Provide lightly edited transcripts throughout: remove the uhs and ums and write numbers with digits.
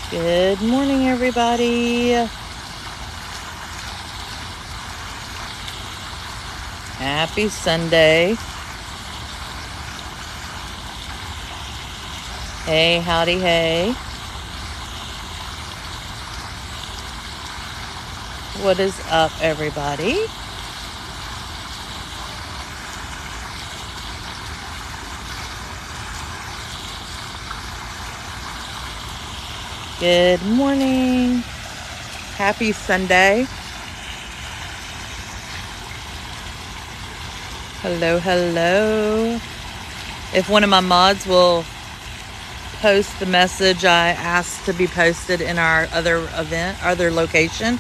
Good morning, everybody. Happy Sunday. Hey, howdy, hey. What is up, everybody? Good morning. Happy Sunday. Hello, hello. If one of my mods will post the message I asked to be posted in our other location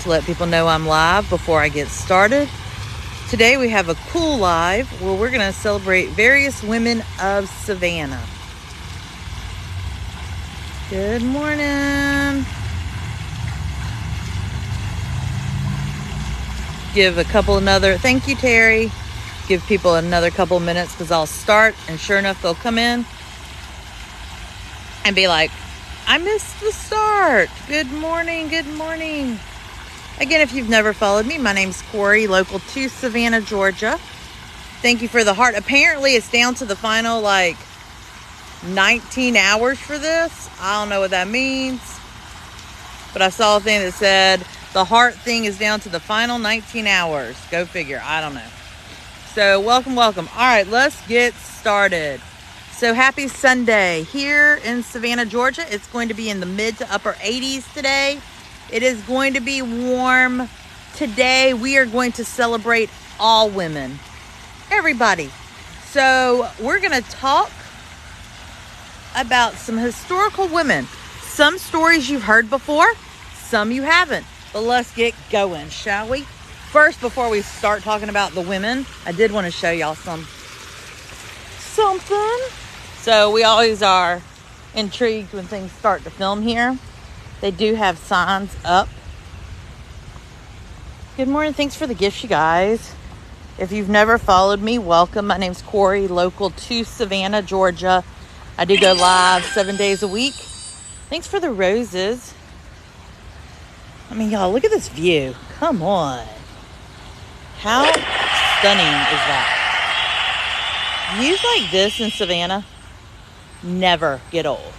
to let people know I'm live before I get started. Today we have a cool live where we're going to celebrate various women of Savannah. Good morning. Give a couple another, thank you, Terry. Give people another couple minutes because I'll start, and sure enough, they'll come in and be like, I missed the start. Good morning, good morning. Again, if you've never followed me, my name's Corey, local to Savannah, Georgia. Thank you for the heart. Apparently, it's down to the final, 19 hours for this. I don't know what that means. But I saw a thing that said the heart thing is down to the final 19 hours. Go figure. I don't know. So, welcome. All right, let's get started. So, happy Sunday. Here in Savannah, Georgia, it's going to be in the mid to upper 80s today. It is going to be warm. Today, we are going to celebrate all women. Everybody. So, we're going to talk about some historical women. Some stories you've heard before, some you haven't. But let's get going, shall we? First, before we start talking about the women, I did want to show y'all something. So we always are intrigued when things start to film here. They do have signs up. Good morning. Thanks for the gifts, you guys. If you've never followed me, welcome. My name's Corey, local to Savannah, Georgia. I do go live 7 days a week. Thanks for the roses. I mean, y'all, look at this view. Come on. How stunning is that? Views like this in Savannah never get old.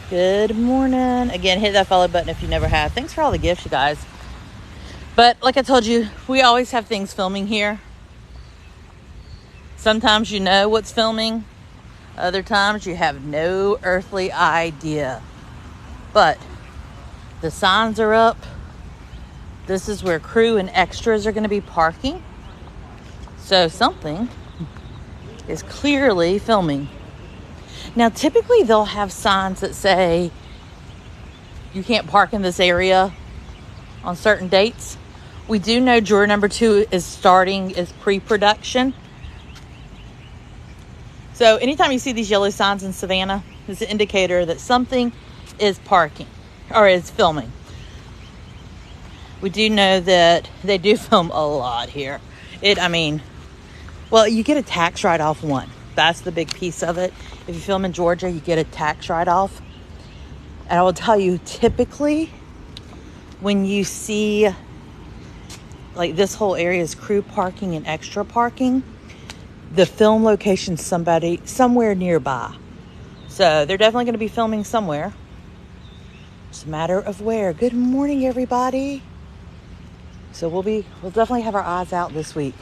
Good morning. Again, hit that follow button if you never have. Thanks for all the gifts, you guys. But like I told you, we always have things filming here. Sometimes you know what's filming. Other times you have no earthly idea. But the signs are up. This is where crew and extras are going to be parking. So something is clearly filming. Now, typically they'll have signs that say you can't park in this area on certain dates. We do know juror number 2 is starting is pre-production. So anytime you see these yellow signs in Savannah, it's an indicator that something is parking or is filming. We do know that they do film a lot here. You get a tax write-off one. That's the big piece of it. If you film in Georgia, you get a tax write-off. And I will tell you, typically, when you see this whole area is crew parking and extra parking, the film location's somewhere nearby. So they're definitely going to be filming somewhere. It's a matter of where. Good morning, everybody. So we'll definitely have our eyes out this week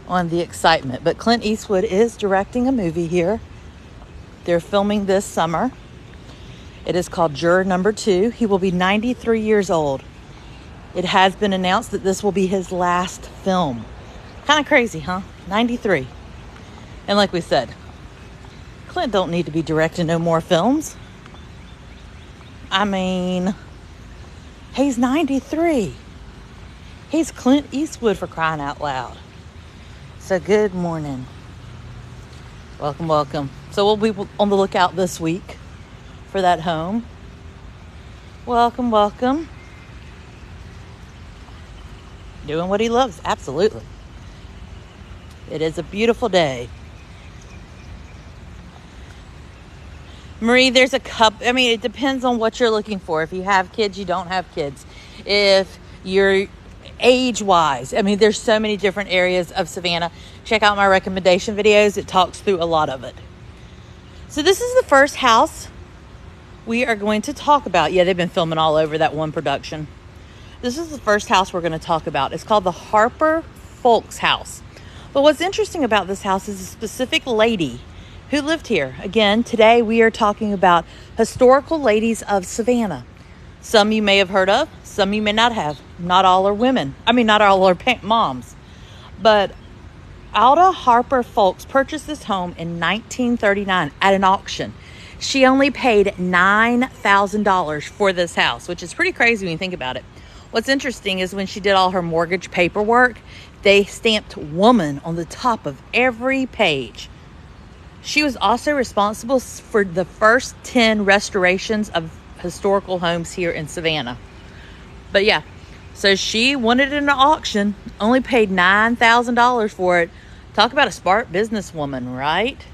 on the excitement. But Clint Eastwood is directing a movie here. They're filming this summer. It is called Juror Number 2. He will be 93 years old. It has been announced that this will be his last film. Kind of crazy, huh? 93. And like we said, Clint don't need to be directing no more films. I mean, he's 93. He's Clint Eastwood, for crying out loud. So good morning. Welcome. So we'll be on the lookout this week for that home. Welcome. Doing what he loves, absolutely. It is a beautiful day. Marie, there's a couple. I mean, it depends on what you're looking for. If you have kids, you don't have kids. If you're age-wise, I mean, there's so many different areas of Savannah. Check out my recommendation videos. It talks through a lot of it. So this is the first house we are going to talk about. Yeah, they've been filming all over that one production. This is the first house we're going to talk about. It's called the Harper Folks House. But what's interesting about this house is a specific lady who lived here. Again, today we are talking about historical ladies of Savannah. Some you may have heard of, some you may not have. Not all are women. I mean, not all are moms. But Alda Harper Folks purchased this home in 1939 at an auction. She only paid $9,000 for this house, which is pretty crazy when you think about it. What's interesting is when she did all her mortgage paperwork, they stamped woman on the top of every page. She was also responsible for the first 10 restorations of historical homes here in Savannah. But yeah, so she won it in an auction, only paid $9,000 for it. Talk about a smart businesswoman, right?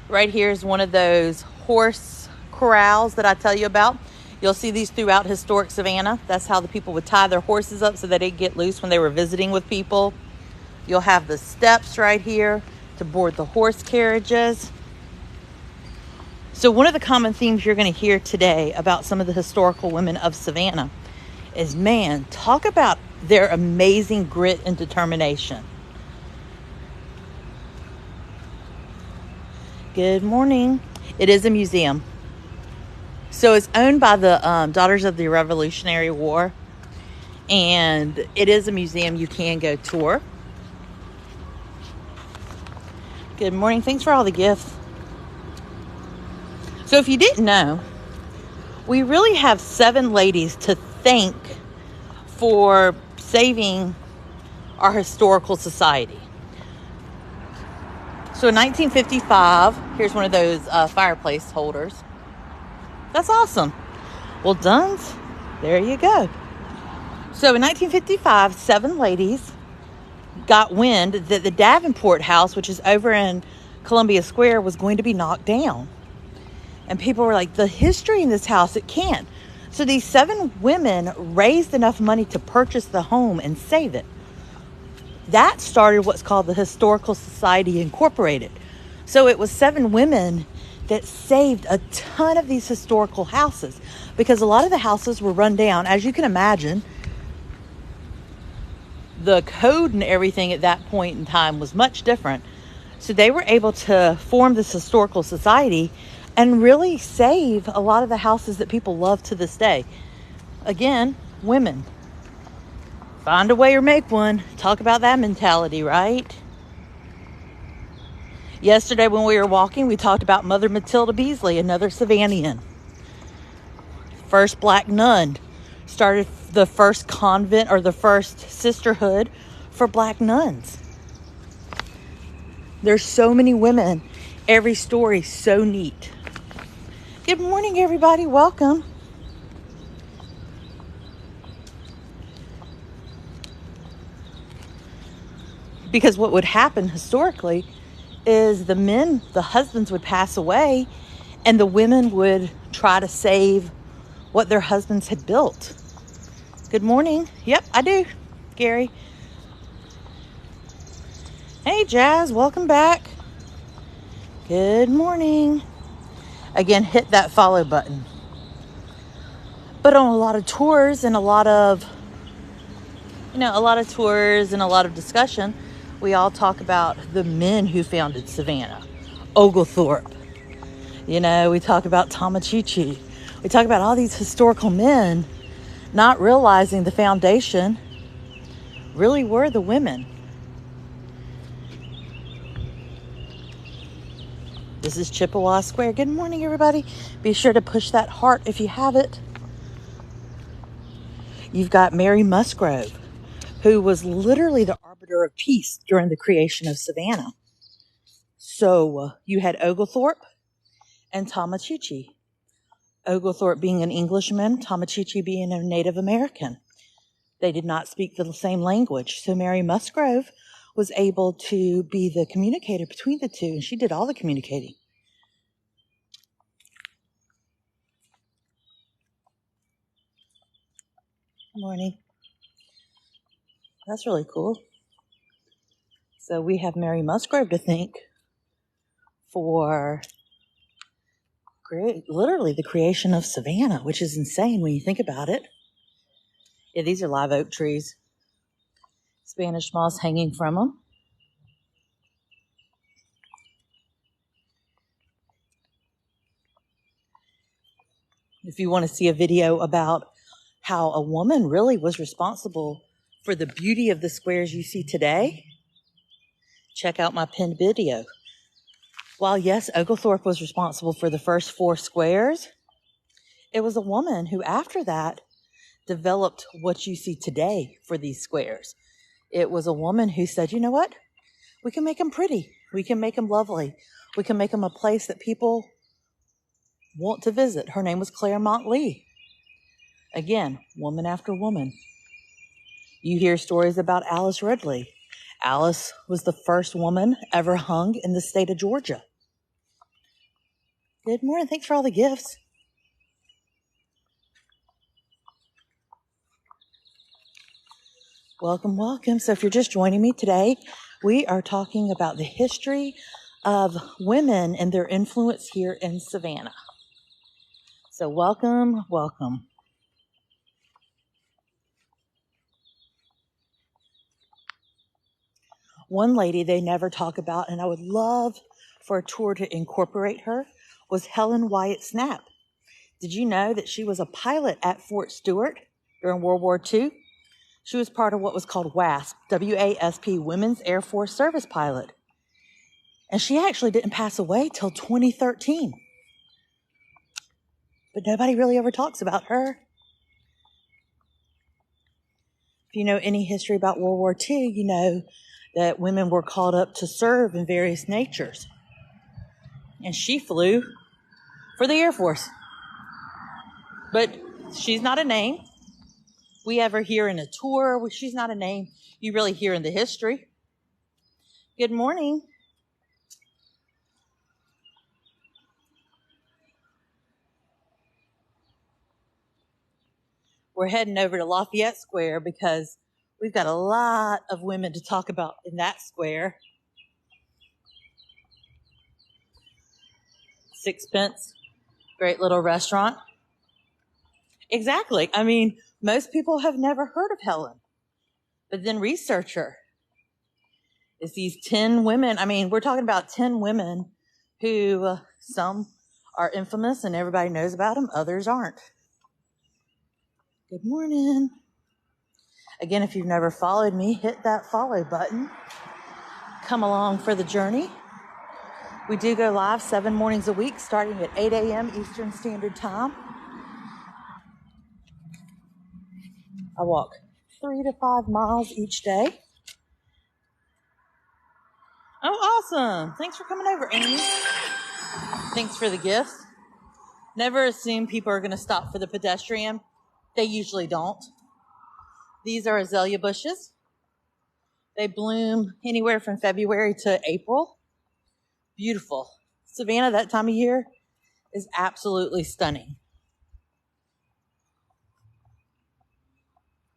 Right here is one of those horse corrals that I tell you about. You'll see these throughout historic Savannah. That's how the people would tie their horses up so that they'd get loose when they were visiting with people. You'll have the steps right here to board the horse carriages. So one of the common themes you're going to hear today about some of the historical women of Savannah is, man, talk about their amazing grit and determination. Good morning. It is a museum. So it's owned by the Daughters of the Revolutionary War. And it is a museum you can go tour. Good morning. Thanks for all the gifts. So if you didn't know, we really have 7 ladies to thank for saving our historical society. So in 1955, here's one of those fireplace holders. That's awesome. Well, Duns, there you go. So in 1955, 7 ladies got wind that the Davenport house, which is over in Columbia Square, was going to be knocked down. And people were like, the history in this house, it can't. So these 7 women raised enough money to purchase the home and save it. That started what's called the Historical Society Incorporated. So it was 7 women that saved a ton of these historical houses, because a lot of the houses were run down. As you can imagine, the code and everything at that point in time was much different. So they were able to form this historical society and really save a lot of the houses that people love to this day. Again, women. Find a way or make one. Talk about that mentality, right? Yesterday when we were walking, we talked about Mother Matilda Beasley, another Savannian. First black nun. Started the first convent, or the first sisterhood for black nuns. There's so many women. Every story so neat. Good morning, everybody. Welcome. Because what would happen historically is the husbands would pass away, and the women would try to save what their husbands had built. Good morning. Yep, I do, Gary. Hey, Jazz, welcome back. Good morning. Again, hit that follow button. But on a lot of tours and a lot of discussion, we all talk about the men who founded Savannah. Oglethorpe. We talk about Tomachichi. We talk about all these historical men, not realizing the foundation really were the women. This is Chippewa Square. Good morning, everybody. Be sure to push that heart if you have it. You've got Mary Musgrove, who was literally the arbiter of peace during the creation of Savannah. So you had Oglethorpe and Tomachichi. Oglethorpe being an Englishman, Tomachichi being a Native American. They did not speak the same language. So Mary Musgrove was able to be the communicator between the two, and she did all the communicating. Morning. That's really cool. So we have Mary Musgrave to thank for literally the creation of Savannah, which is insane when you think about it. Yeah, these are live oak trees. Spanish moss hanging from them. If you want to see a video about how a woman really was responsible for the beauty of the squares you see today, check out my pinned video. While yes, Oglethorpe was responsible for the first 4 squares, it was a woman who after that developed what you see today for these squares. It was a woman who said, you know what? We can make them pretty. We can make them lovely. We can make them a place that people want to visit. Her name was Claremont Lee. Again, woman after woman. You hear stories about Alice Ridley. Alice was the first woman ever hung in the state of Georgia. Good morning. Thanks for all the gifts. Welcome, welcome. So if you're just joining me today, we are talking about the history of women and their influence here in Savannah. So welcome, welcome. One lady they never talk about, and I would love for a tour to incorporate her, was Helen Wyatt Snap. Did you know that she was a pilot at Fort Stewart during World War II? She was part of what was called WASP, W-A-S-P, Women's Air Force Service Pilot. And she actually didn't pass away till 2013. But nobody really ever talks about her. If you know any history about World War II, you know that women were called up to serve in various natures. And she flew for the Air Force. But she's not a name we ever hear in a tour. She's not a name you really hear in the history. Good morning. We're heading over to Lafayette Square because we've got a lot of women to talk about in that square. Sixpence, great little restaurant. Exactly. I mean, most people have never heard of Helen, but then research her. It's these 10 women. I mean, we're talking about 10 women who some are infamous and everybody knows about them. Others aren't. Good morning. Again, if you've never followed me, hit that follow button. Come along for the journey. We do go live 7 mornings a week, starting at 8 a.m. Eastern Standard Time. I walk 3 to 5 miles each day. Oh, awesome. Thanks for coming over, Amy. Thanks for the gifts. Never assume people are going to stop for the pedestrian. They usually don't. These are azalea bushes. They bloom anywhere from February to April. Beautiful. Savannah, that time of year, is absolutely stunning.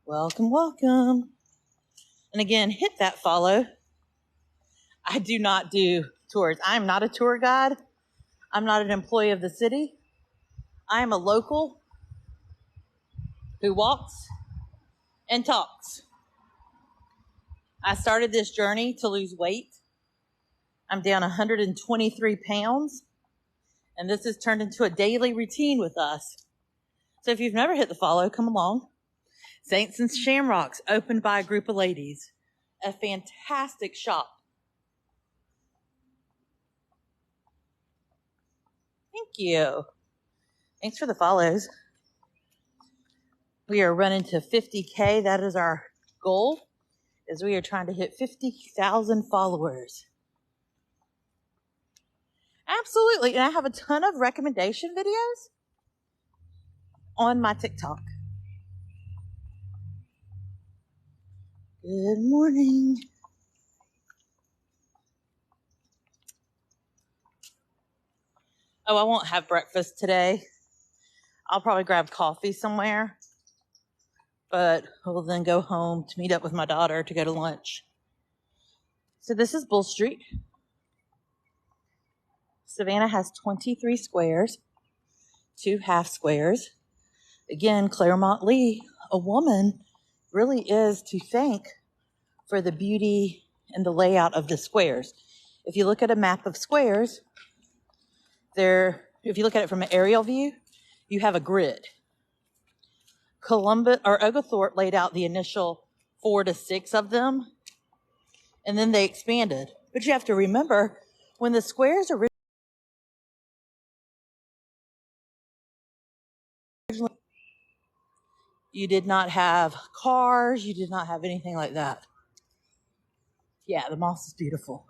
Welcome, welcome. And again, hit that follow. I do not do tours. I am not a tour guide. I'm not an employee of the city. I am a local who walks and talks. I started this journey to lose weight. I'm down 123 pounds, and this has turned into a daily routine with us. So if you've never hit the follow, come along. Saints and Shamrocks, opened by a group of ladies. A fantastic shop. Thank you. Thanks for the follows. We are running to 50K. That is our goal, as we are trying to hit 50,000 followers. Absolutely. And I have a ton of recommendation videos on my TikTok. Good morning. Oh, I won't have breakfast today. I'll probably grab coffee somewhere. but we'll then go home to meet up with my daughter to go to lunch. So this is Bull Street. Savannah has 23 squares, 2 half squares. Again, Claremont Lee, a woman, really is to thank for the beauty and the layout of the squares. If you look at a map of squares, if you look at it from an aerial view, you have a grid. Oglethorpe laid out the initial 4 to 6 of them, and then they expanded. But you have to remember, when the squares originally, you did not have cars, you did not have anything like that. Yeah, the moss is beautiful.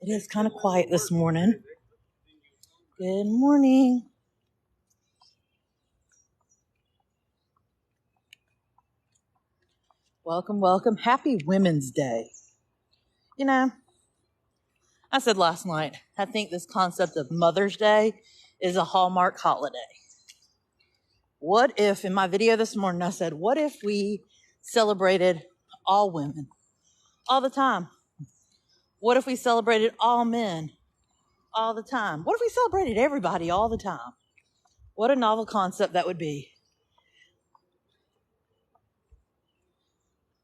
It is kind of quiet this morning. Good morning. Welcome, welcome. Happy Women's Day. You know, I said last night, I think this concept of Mother's Day is a Hallmark holiday. What if, in my video this morning, I said, what if we celebrated all women all the time? What if we celebrated all men all the time? What if we celebrated everybody all the time? What a novel concept that would be.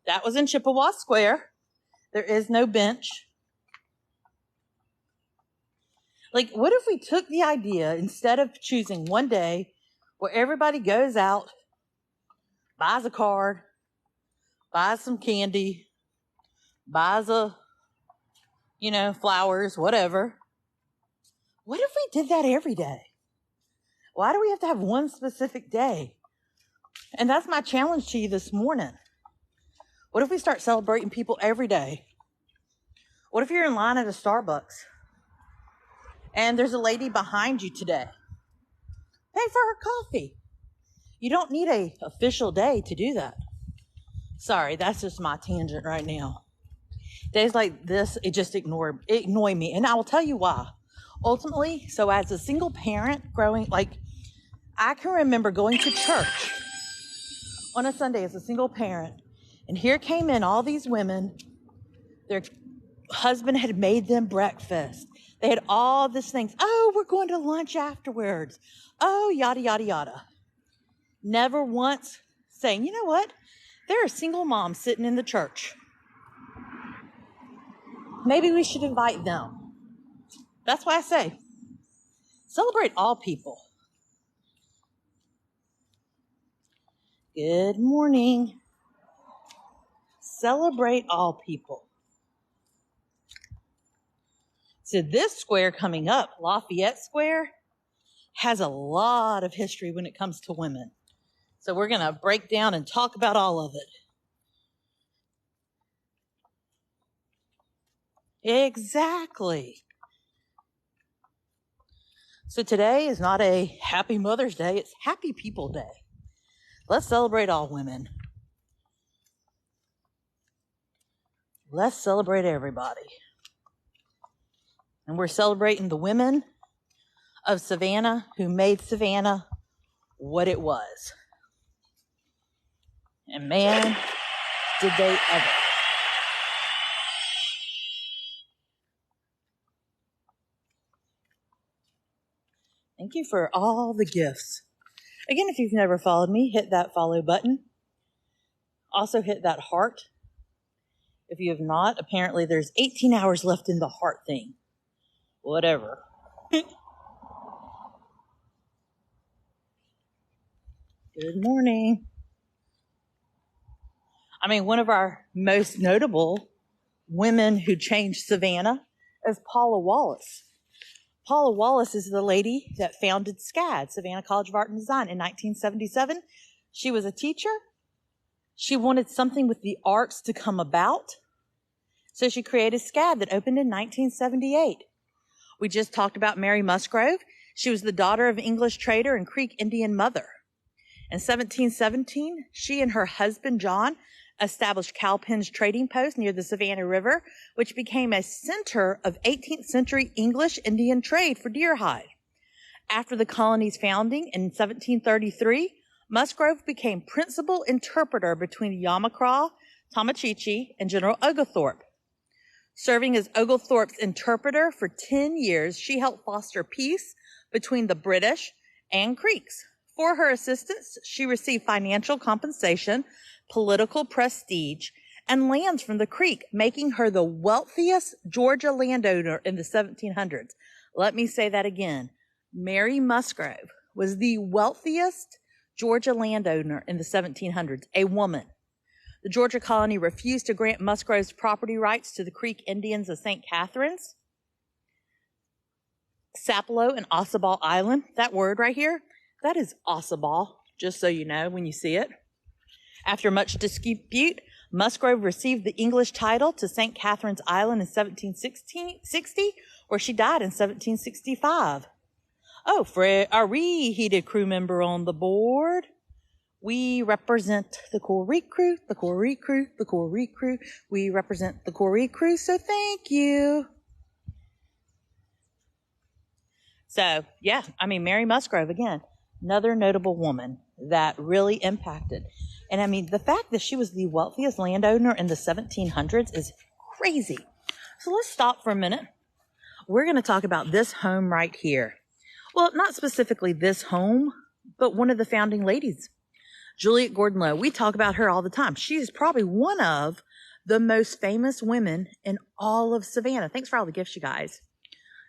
That was in Chippewa Square. There is no bench. Like, what if we took the idea, instead of choosing one day where everybody goes out, buys a card, buys some candy, buys flowers, whatever. What if we did that every day? Why do we have to have one specific day? And that's my challenge to you this morning. What if we start celebrating people every day? What if you're in line at a Starbucks and there's a lady behind you today? Pay for her coffee. You don't need an official day to do that. Sorry, that's just my tangent right now. Days like this, it just annoy me. And I will tell you why. Ultimately, so as a single parent I can remember going to church on a Sunday as a single parent. And here came in all these women. Their husband had made them breakfast. They had all these things. Oh, we're going to lunch afterwards. Oh, yada, yada, yada. Never once saying, you know what? There are single moms sitting in the church. Maybe we should invite them. That's why I say, celebrate all people. Good morning. Celebrate all people. So this square coming up, Lafayette Square, has a lot of history when it comes to women. So we're going to break down and talk about all of it. Exactly. So today is not a Happy Mother's Day, it's Happy People Day. Let's celebrate all women. Let's celebrate everybody. And we're celebrating the women of Savannah who made Savannah what it was. And man, did they ever. Thank you for all the gifts. Again, if you've never followed me, hit that follow button. Also hit that heart. If you have not, apparently there's 18 hours left in the heart thing. Whatever. Good morning. One of our most notable women who changed Savannah is Paula Wallace. Paula Wallace is the lady that founded SCAD, Savannah College of Art and Design, in 1977. She was a teacher. She wanted something with the arts to come about. So she created SCAD that opened in 1978. We just talked about Mary Musgrove. She was the daughter of English trader and Creek Indian mother. In 1717, she and her husband, John, established Cowpens Trading Post near the Savannah River, which became a center of 18th century English Indian trade for deer hide. After the colony's founding in 1733, Musgrove became principal interpreter between Yamacraw, Tomochichi, and General Oglethorpe. Serving as Oglethorpe's interpreter for 10 years, she helped foster peace between the British and Creeks. For her assistance, she received financial compensation, political prestige, and lands from the Creek, making her the wealthiest Georgia landowner in the 1700s. Let me say that again. Mary Musgrove was the wealthiest Georgia landowner in the 1700s, a woman. The Georgia colony refused to grant Musgrove's property rights to the Creek Indians of St. Catharines, Sapelo, and Ossabaw Island. That word right here, that is Ossabaw, just so you know when you see it. After much dispute, Musgrove received the English title to St. Catharines Island in 1760, where she died in 1765. Oh, for our reheated crew member on the board, we represent the Coree crew, the Coree crew, the Coree crew. We represent the Coree crew, so thank you. So, yeah, Mary Musgrove, again, another notable woman that really impacted. And the fact that she was the wealthiest landowner in the 1700s is crazy. So let's stop for a minute. We're going to talk about this home right here. Well, not specifically this home, but one of the founding ladies, Juliette Gordon Low. We talk about her all the time. She is probably one of the most famous women in all of Savannah. Thanks for all the gifts, you guys.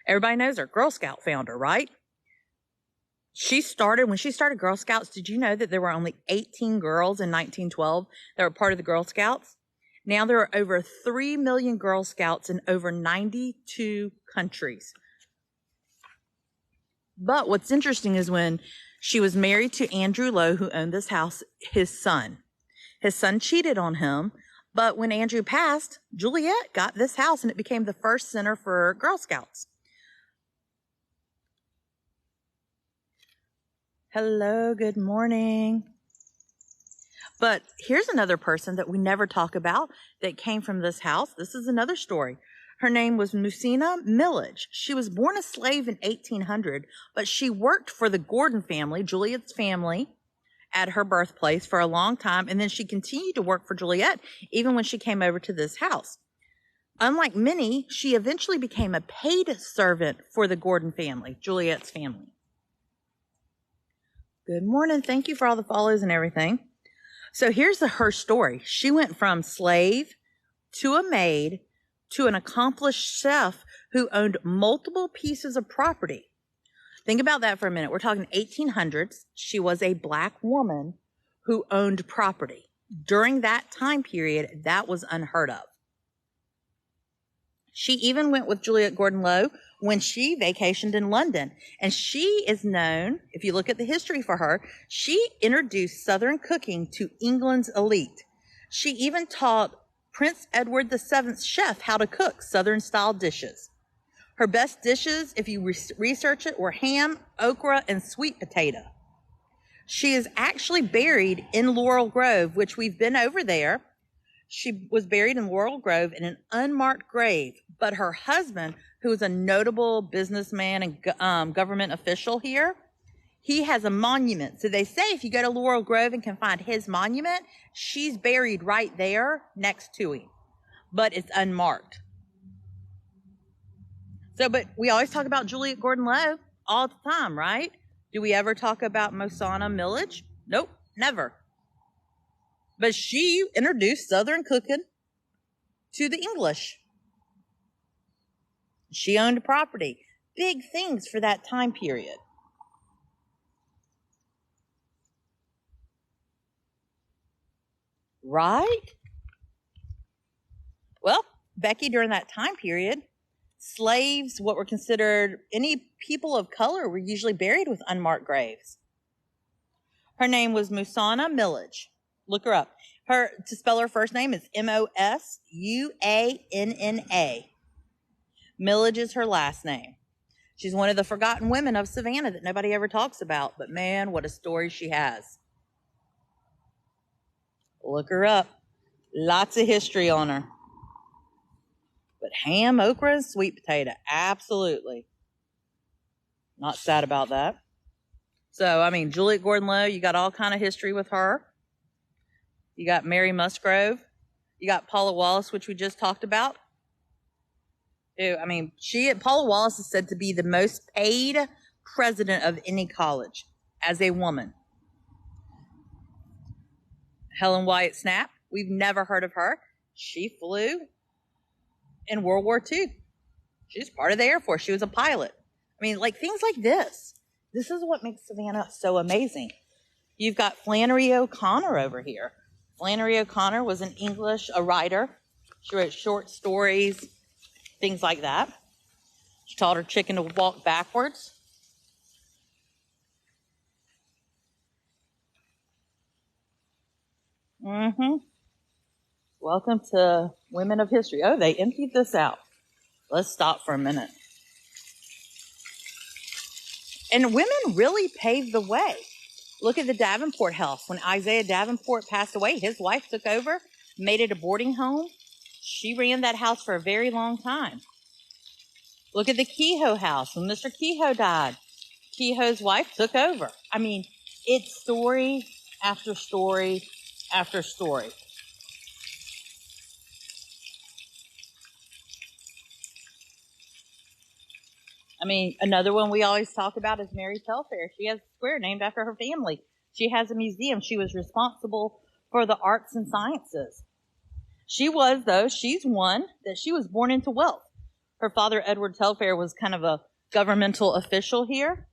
Everybody knows her. Girl Scout founder, right? When she started Girl Scouts, did you know that there were only 18 girls in 1912 that were part of the Girl Scouts? Now there are over 3 million Girl Scouts in over 92 countries. But what's interesting is when she was married to Andrew Lowe, who owned this house, his son cheated on him. But when Andrew passed, Juliette got this house and it became the first center for Girl Scouts. Hello, good morning. But here's another person that we never talk about that came from this house. This is another story. Her name was Musina Millage. She was born a slave in 1800, but she worked for the Gordon family, Juliette's family, at her birthplace for a long time. And then she continued to work for Juliette even when she came over to this house. Unlike many, she eventually became a paid servant for the Gordon family, Juliette's family. Good morning. Thank you for all the follows and everything. So here's her story. She went from slave to a maid to an accomplished chef who owned multiple pieces of property. Think about that for a minute. We're talking 1800s. She was a black woman who owned property. During that time period, that was unheard of. She even went with Juliette Gordon Low when she vacationed in London. And she is known, if you look at the history for her, she introduced Southern cooking to England's elite. She even taught Prince Edward VII's chef how to cook Southern-style dishes. Her best dishes, if you research it, were ham, okra, and sweet potato. She is actually buried in Laurel Grove, which we've been over there. She was buried in Laurel Grove in an unmarked grave, but her husband, who is a notable businessman and government official here, he has a monument. So they say if you go to Laurel Grove and can find his monument, she's buried right there next to him, but it's unmarked. So, but we always talk about Juliette Gordon Low all the time, right? Do we ever talk about Musina Millage? Nope, never. But she introduced Southern cooking to the English. She owned property. Big things for that time period. Right? Well, Becky, during that time period, slaves, what were considered any people of color, were usually buried with unmarked graves. Her name was Musina Millage. Look her up. To spell her first name is Mosuanna. Millage is her last name. She's one of the forgotten women of Savannah that nobody ever talks about. But man, what a story she has. Look her up. Lots of history on her. But ham, okra, and sweet potato. Absolutely. Not sad about that. So, I mean, Juliet Gordon-Low, you got all kind of history with her. You got Mary Musgrove. You got Paula Wallace, which we just talked about. I mean, Paula Wallace is said to be the most paid president of any college as a woman. Helen Wyatt Snap, we've never heard of her. She flew in World War II. She was part of the Air Force. She was a pilot. I mean, like things like this. This is what makes Savannah so amazing. You've got Flannery O'Connor over here. Flannery O'Connor was a writer. She wrote short stories, things like that. She taught her chicken to walk backwards. Welcome to Women of History. Oh, they emptied this out. Let's stop for a minute. And women really paved the way. Look at the Davenport house. When Isaiah Davenport passed away, his wife took over, made it a boarding home. She ran that house for a very long time. Look at the Kehoe house. When Mr. Kehoe died, Kehoe's wife took over. I mean, it's story after story after story. I mean, another one we always talk about is Mary Telfair. She has a square named after her family. She has a museum. She was responsible for the arts and sciences. She's one that she was born into wealth. Her father, Edward Telfair, was kind of a governmental official here.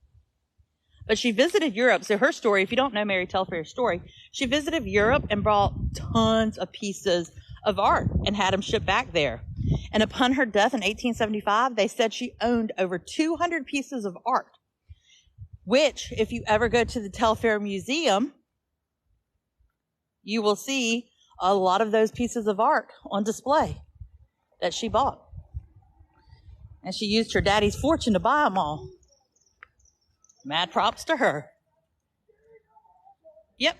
But she visited Europe. So her story, if you don't know Mary Telfair's story, she visited Europe and brought tons of pieces of art and had them shipped back there. And upon her death in 1875, they said she owned over 200 pieces of art, which, if you ever go to the Telfair Museum, you will see a lot of those pieces of art on display that she bought. And she used her daddy's fortune to buy them all. Mad props to her. Yep,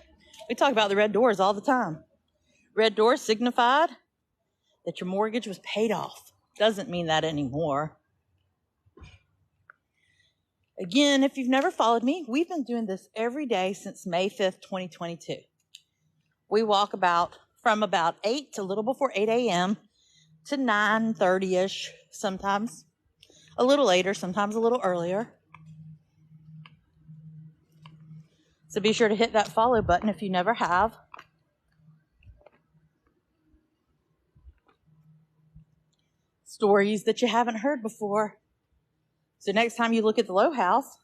we talk about the red doors all the time. Red doors signified that your mortgage was paid off. Doesn't mean that anymore. Again, if you've never followed me, we've been doing this every day since May 5th, 2022. We walk from about 8 to a little before 8 a.m. to 9:30-ish, sometimes a little later, sometimes a little earlier. So be sure to hit that follow button if you never have. Stories that you haven't heard before. So next time you look at the Low House,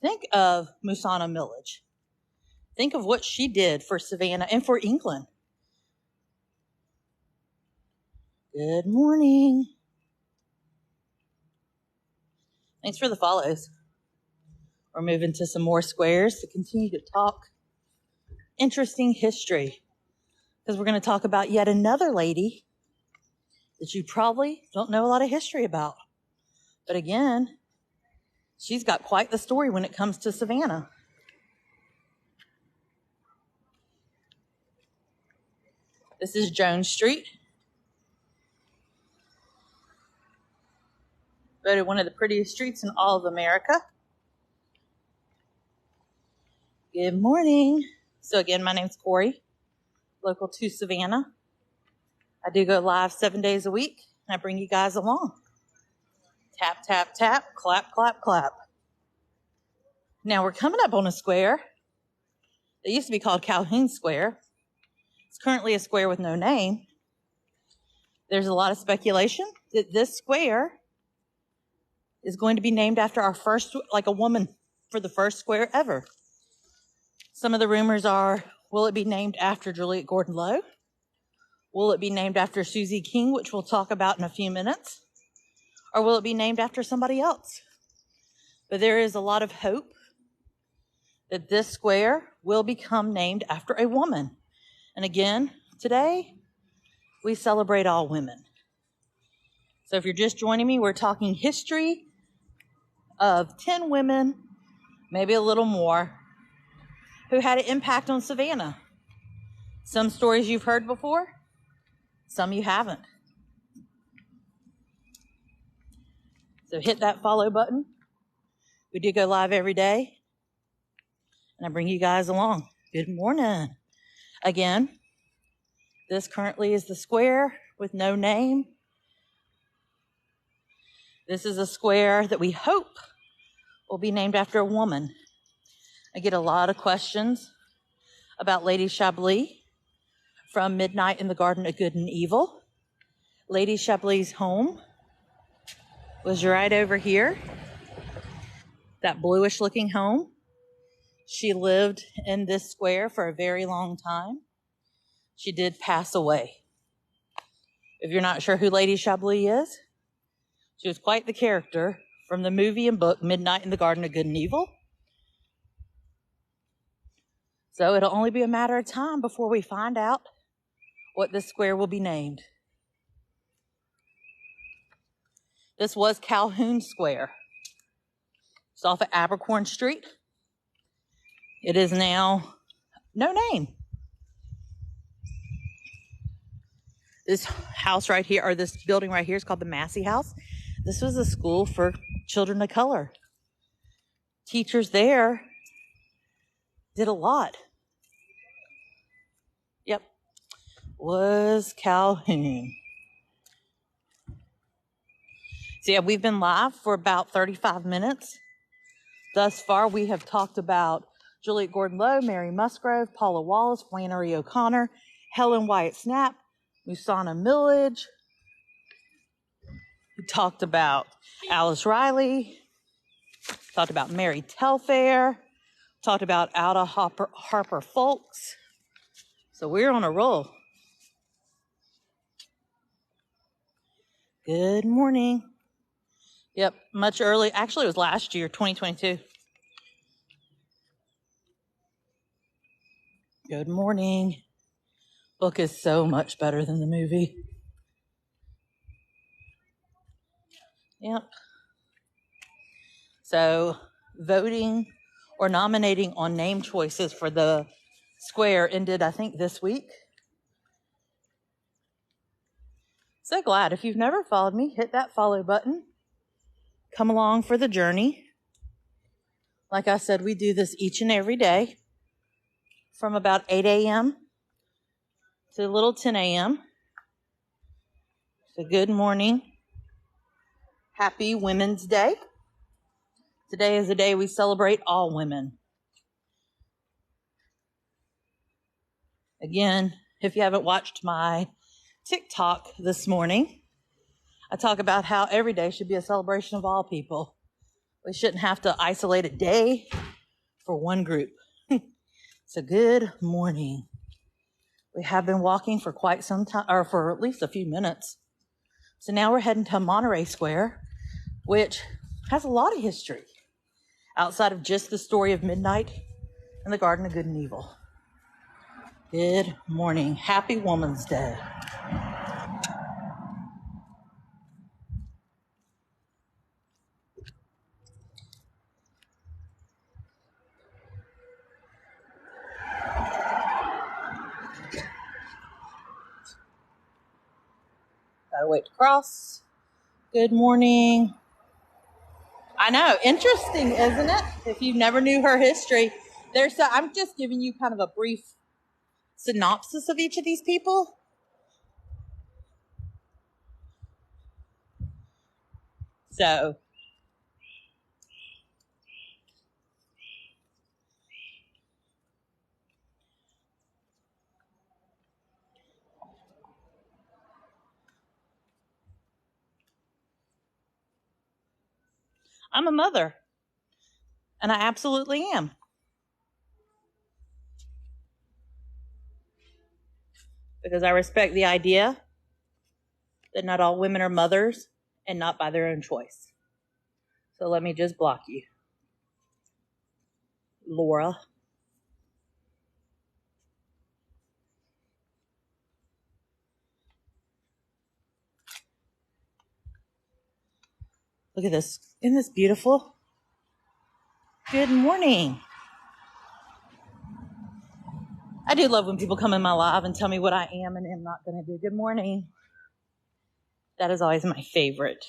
think of Musana Millage. Think of what she did for Savannah and for England. Good morning. Thanks for the follows. We're moving to some more squares to continue to talk interesting history. Because we're going to talk about yet another lady that you probably don't know a lot of history about. But again, she's got quite the story when it comes to Savannah. This is Jones Street. Voted one of the prettiest streets in all of America. Good morning. So again, my name's Corey, local to Savannah. I do go live 7 days a week, and I bring you guys along. Tap, tap, tap, clap, clap, clap. Now we're coming up on a square that used to be called Calhoun Square. It's currently a square with no name. There's a lot of speculation that this square is going to be named after a woman for the first square ever. Some of the rumors are, will it be named after Juliet Gordon-Low? Will it be named after Susie King, which we'll talk about in a few minutes? Or will it be named after somebody else? But there is a lot of hope that this square will become named after a woman. And again, today, we celebrate all women. So if you're just joining me, we're talking history of 10 women, maybe a little more, who had an impact on Savannah. Some stories you've heard before, some you haven't. So hit that follow button. We do go live every day, and I bring you guys along. Good morning. Again, this currently is the square with no name. This is a square that we hope will be named after a woman. I get a lot of questions about Lady Chablis from Midnight in the Garden of Good and Evil. Lady Chablis' home was right over here, that bluish looking home. She lived in this square for a very long time. She did pass away. If you're not sure who Lady Chablis is, she was quite the character from the movie and book Midnight in the Garden of Good and Evil. So it'll only be a matter of time before we find out what this square will be named. This was Calhoun Square. It's off of Abercorn Street. It is now no name. This house right here, or this building right here, is called the Massey House. This was a school for children of color. Teachers there did a lot. Yep, was Calhoun. So yeah, we've been live for about 35 minutes. Thus far, we have talked about Juliet Gordon-Lowe, Mary Musgrove, Paula Wallace, Flannery O'Connor, Helen Wyatt Snap, Musana Millage. We talked about Alice Riley, talked about Mary Telfair, talked about Ada Harper Folks. So we're on a roll. Good morning. Yep, much early. Actually, it was last year, 2022. Good morning. Book is so much better than the movie. Yep. So voting or nominating on name choices for the square ended, I think, this week. So glad. If you've never followed me, hit that follow button. Come along for the journey. Like I said, we do this each and every day from about 8 a.m. to a little 10 a.m. So good morning. Happy Women's Day. Today is the day we celebrate all women. Again, if you haven't watched my TikTok this morning, I talk about how every day should be a celebration of all people. We shouldn't have to isolate a day for one group. So good morning. We have been walking for quite some time, or for at least a few minutes. So now we're heading to Monterey Square, which has a lot of history outside of just the story of Midnight in the Garden of Good and Evil. Good morning. Happy Woman's Day. Gotta wait to cross. Good morning. I know, interesting, isn't it? If you never knew her history, I'm just giving you kind of a brief synopsis of each of these people. So, I'm a mother, and I absolutely am. Because I respect the idea that not all women are mothers and not by their own choice. So let me just block you. Laura. Look at this. Isn't this beautiful? Good morning. I do love when people come in my live and tell me what I am and am not going to do. Good morning. That is always my favorite.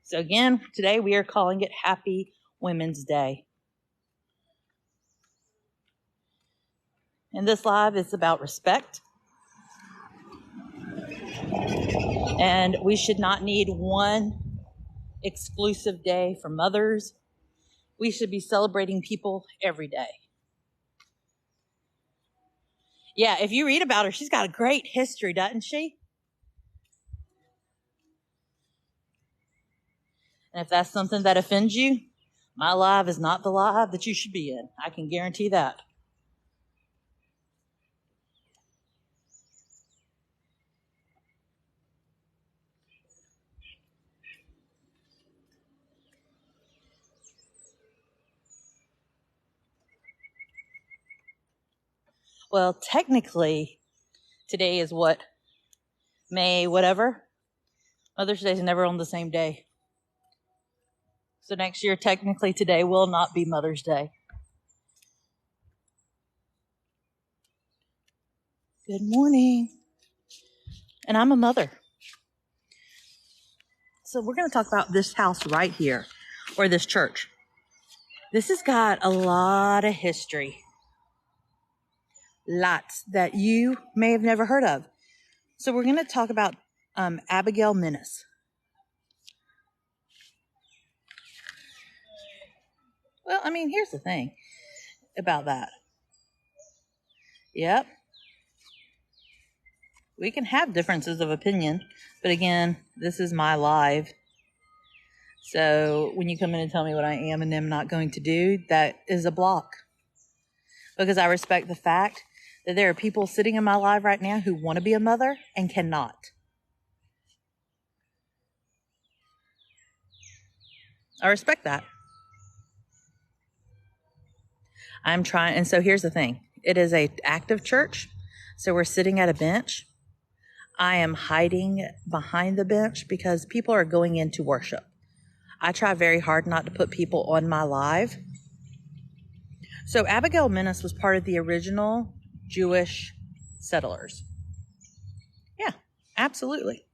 So again, today we are calling it Happy Women's Day. And this live is about respect. And we should not need one exclusive day for mothers. We should be celebrating people every day. Yeah, if you read about her, she's got a great history, doesn't she? And if that's something that offends you, my live is not the live that you should be in. I can guarantee that. Well, technically, today is what? May, whatever. Mother's Day is never on the same day. So next year, technically today will not be Mother's Day. Good morning. And I'm a mother. So we're going to talk about this house right here, or this church. This has got a lot of history. Lots that you may have never heard of. So we're going to talk about Abigail Minnis. Well, I mean, here's the thing about that. Yep. We can have differences of opinion, but again, this is my live. So when you come in and tell me what I am and am not going to do, that is a block. Because I respect the fact that there are people sitting in my live right now who want to be a mother and cannot. I respect that. I'm trying, and so here's the thing. It is an active church, so we're sitting at a bench. I am hiding behind the bench because people are going in to worship. I try very hard not to put people on my live. So Abigail Minnis was part of the original Jewish settlers. Yeah, absolutely.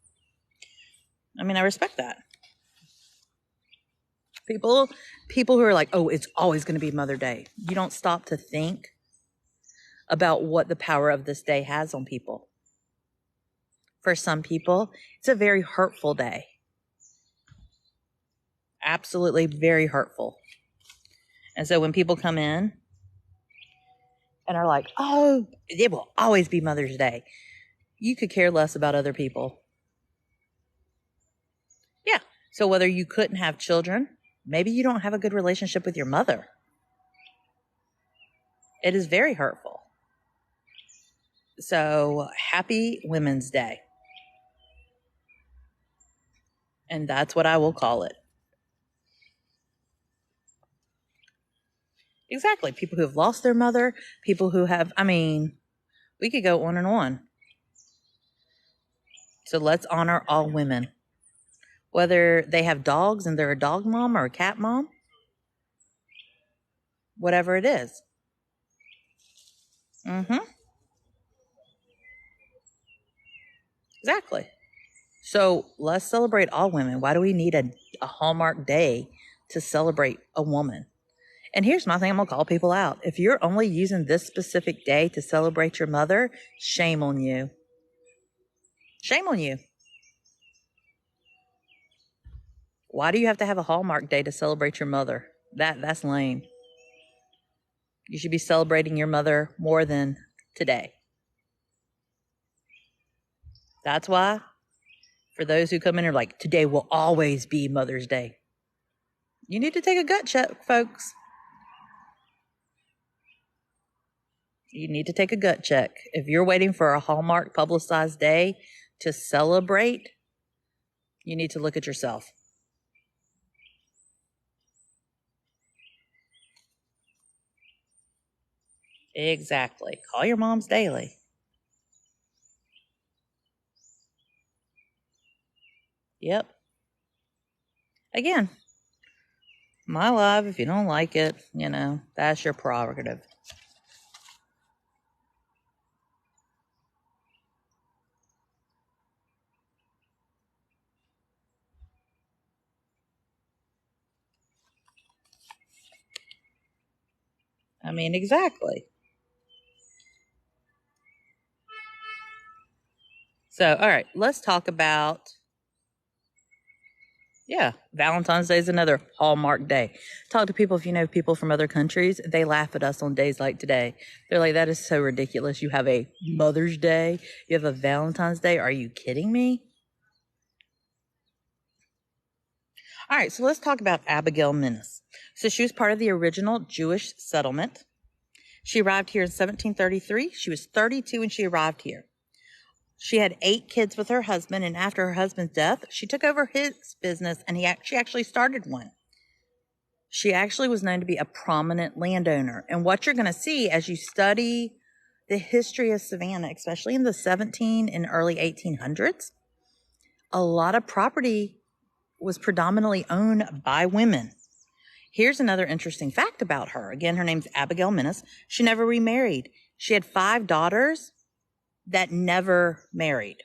I mean, I respect that. People who are like, oh, it's always going to be Mother Day. You don't stop to think about what the power of this day has on people. For some people, it's a very hurtful day. Absolutely very hurtful. And so when people come in and are like, oh, it will always be Mother's Day, you could care less about other people. Yeah. So whether you couldn't have children, maybe you don't have a good relationship with your mother. It is very hurtful. So happy Women's Day. And that's what I will call it. Exactly. People who have lost their mother, people who have, I mean, we could go on and on. So let's honor all women. Whether they have dogs and they're a dog mom or a cat mom, whatever it is. Exactly. So let's celebrate all women. Why do we need a Hallmark day to celebrate a woman? And here's my thing. I'm going to call people out. If you're only using this specific day to celebrate your mother, shame on you. Shame on you. Why do you have to have a Hallmark day to celebrate your mother? That's lame. You should be celebrating your mother more than today. That's why, for those who come in and are like, today will always be Mother's Day. You need to take a gut check, folks. You need to take a gut check. If you're waiting for a Hallmark publicized day to celebrate, you need to look at yourself. Exactly. Call your moms daily. Yep. Again, my life, if you don't like it, that's your prerogative. I mean, exactly. So, all right, let's talk about, Valentine's Day is another hallmark day. Talk to people, if you know people from other countries, they laugh at us on days like today. They're like, that is so ridiculous. You have a Mother's Day, you have a Valentine's Day. Are you kidding me? All right, so let's talk about Abigail Minnis. So she was part of the original Jewish settlement. She arrived here in 1733. She was 32 when she arrived here. She had 8 kids with her husband, and after her husband's death, she took over his business, and she actually started one. She actually was known to be a prominent landowner. And what you're going to see as you study the history of Savannah, especially in the 17 and early 1800s, a lot of property was predominantly owned by women. Here's another interesting fact about her. Again, her name's Abigail Minnis. She never remarried. She had 5 daughters that never married.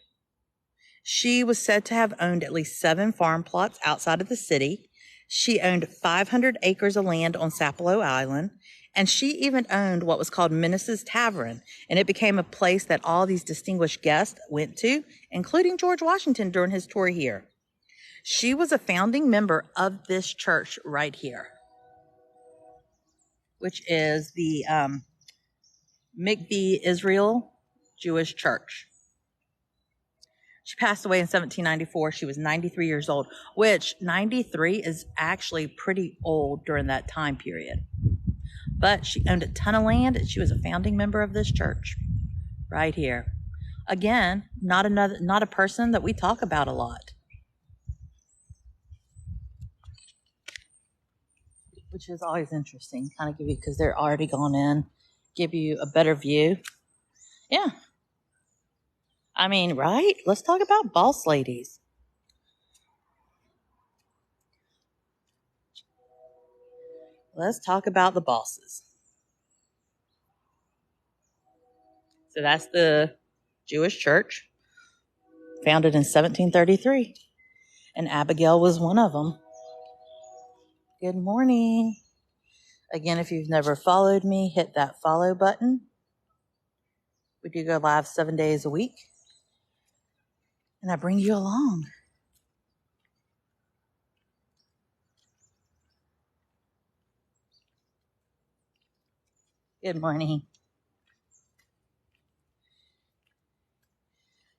She was said to have owned at least 7 farm plots outside of the city. She owned 500 acres of land on Sapelo Island, and she even owned what was called Minnis's Tavern, and it became a place that all these distinguished guests went to, including George Washington during his tour here. She was a founding member of this church right here, which is the Mikveh Israel Jewish Church. She passed away in 1794. She was 93 years old, which 93 is actually pretty old during that time period. But she owned a ton of land, and she was a founding member of this church right here. Again, not a person that we talk about a lot. Which is always interesting, kind of give you, because they're already gone in, give you a better view. Yeah. I mean, right? Let's talk about boss ladies. Let's talk about the bosses. So that's the Jewish church, founded in 1733. And Abigail was one of them. Good morning. Again, if you've never followed me, hit that follow button. We do go live 7 days a week. And I bring you along. Good morning.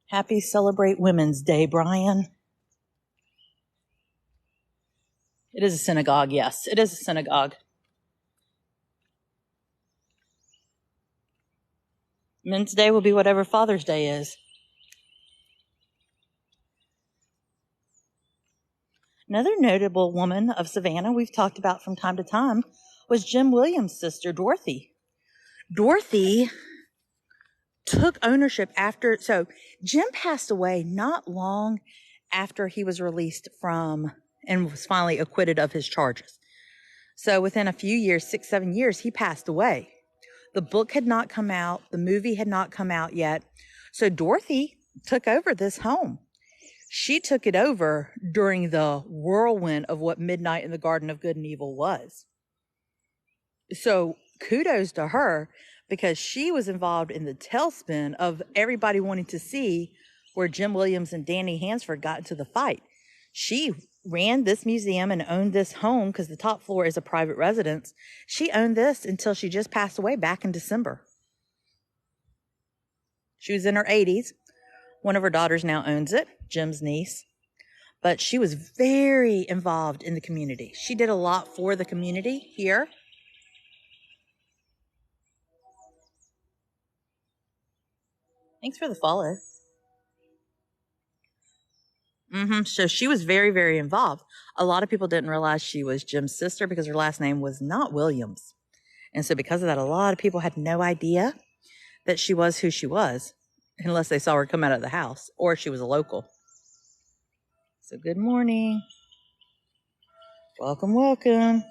Happy Celebrate Women's Day, Brian. It is a synagogue, yes. It is a synagogue. Men's Day will be whatever Father's Day is. Another notable woman of Savannah we've talked about from time to time was Jim Williams' sister, Dorothy. Dorothy took ownership so Jim passed away not long after he was released from and was finally acquitted of his charges. So within a few years, 6, 7 years, he passed away. The book had not come out. The movie had not come out yet. So Dorothy took over this home. She took it over during the whirlwind of what Midnight in the Garden of Good and Evil was. So kudos to her, because she was involved in the tailspin of everybody wanting to see where Jim Williams and Danny Hansford got into the fight. She ran this museum and owned this home because the top floor is a private residence. She owned this until she just passed away back in December. She was in her 80s. One of her daughters now owns it, Jim's niece. But she was very involved in the community. She did a lot for the community here. Thanks for the follow. So she was very, very involved. A lot of people didn't realize she was Jim's sister because her last name was not Williams. And so because of that, a lot of people had no idea that she was who she was, unless they saw her come out of the house or she was a local. So good morning. Welcome, welcome.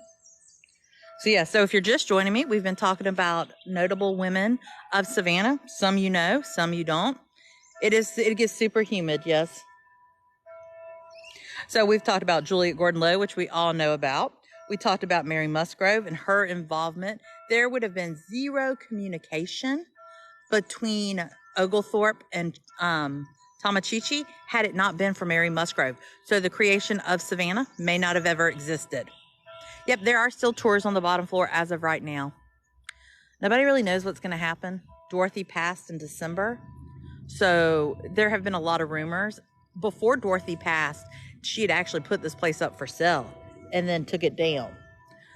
So if you're just joining me, we've been talking about notable women of Savannah. Some you know, some you don't. It gets super humid, yes. So we've talked about Juliet Gordon Low, which we all know about. We talked about Mary Musgrove and her involvement. There would have been zero communication between Oglethorpe and Tomochichi had it not been for Mary Musgrove. So the creation of Savannah may not have ever existed. Yep, there are still tours on the bottom floor as of right now. Nobody really knows what's going to happen. Dorothy passed in December. So there have been a lot of rumors. Before Dorothy passed, she had actually put this place up for sale and then took it down.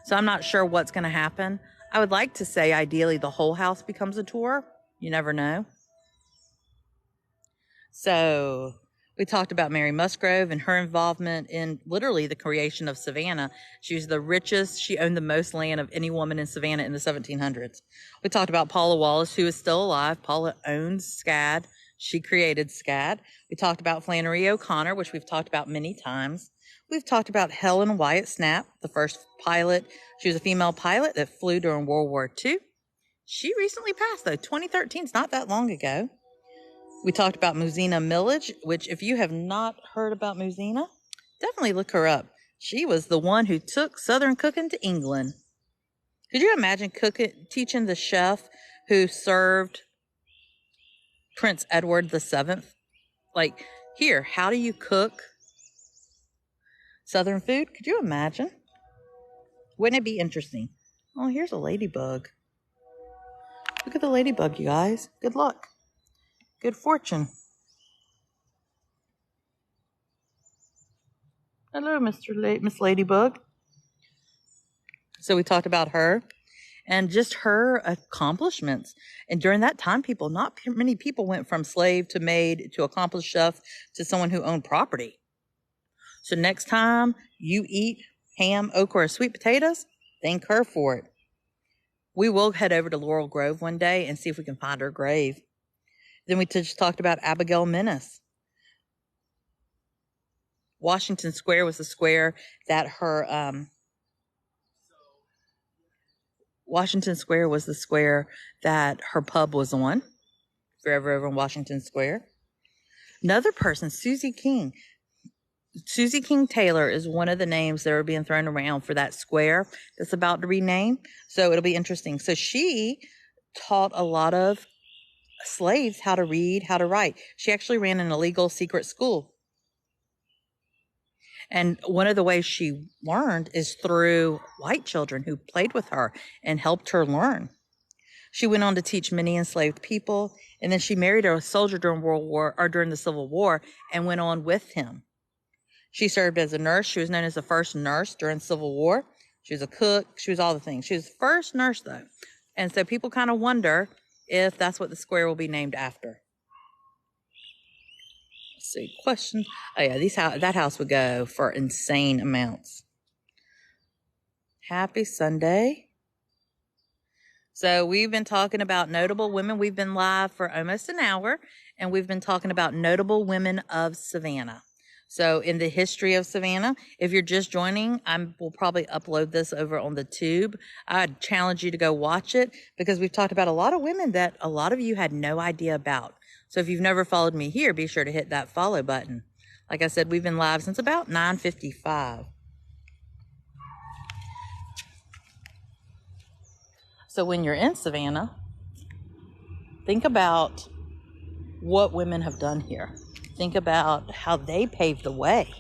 So I'm not sure what's going to happen. I would like to say ideally the whole house becomes a tour. You never know. So we talked about Mary Musgrove and her involvement in literally the creation of Savannah. She was the richest. She owned the most land of any woman in Savannah in the 1700s. We talked about Paula Wallace, who is still alive. Paula owns SCAD. She created SCAD. We talked about Flannery O'Connor, which we've talked about many times. We've talked about Helen Wyatt Snapp, the first pilot. She was a female pilot that flew during World War II. She recently passed, though. 2013 is not that long ago. We talked about Musina Millage, which if you have not heard about Musina, definitely look her up. She was the one who took Southern cooking to England. Could you imagine teaching the chef who served Prince Edward VII? Like, here, how do you cook Southern food? Could you imagine? Wouldn't it be interesting? Oh, here's a ladybug. Look at the ladybug, you guys. Good luck. Good fortune. Hello, Miss Ladybug. So we talked about her and just her accomplishments. And during that time, not many people went from slave to maid to accomplished chef to someone who owned property. So next time you eat ham, okra, or sweet potatoes, thank her for it. We will head over to Laurel Grove one day and see if we can find her grave. Then we just talked about Abigail Menace. Washington Square was the square that her Washington Square was the square that her pub was on. If you're ever over in Washington Square. Another person, Susie King. Susie King Taylor is one of the names that are being thrown around for that square that's about to rename. So it'll be interesting. So she taught a lot of slaves how to read, how to write. She actually ran an illegal secret school. And one of the ways she learned is through white children who played with her and helped her learn. She went on to teach many enslaved people, and then she married a soldier during during the Civil War and went on with him. She served as a nurse. She was known as the first nurse during Civil War. She was a cook. She was all the things. She was the first nurse, though. And so people kind of wonder if that's what the square will be named after. Let's see. Question. Oh, yeah. That house would go for insane amounts. Happy Sunday. So we've been talking about notable women. We've been live for almost an hour, and we've been talking about notable women of Savannah. So in the history of Savannah, if you're just joining, we'll probably upload this over on the tube. I'd challenge you to go watch it because we've talked about a lot of women that a lot of you had no idea about. So if you've never followed me here, be sure to hit that follow button. Like I said, we've been live since about 9:55. So when you're in Savannah, think about what women have done here. Think about how they paved the way.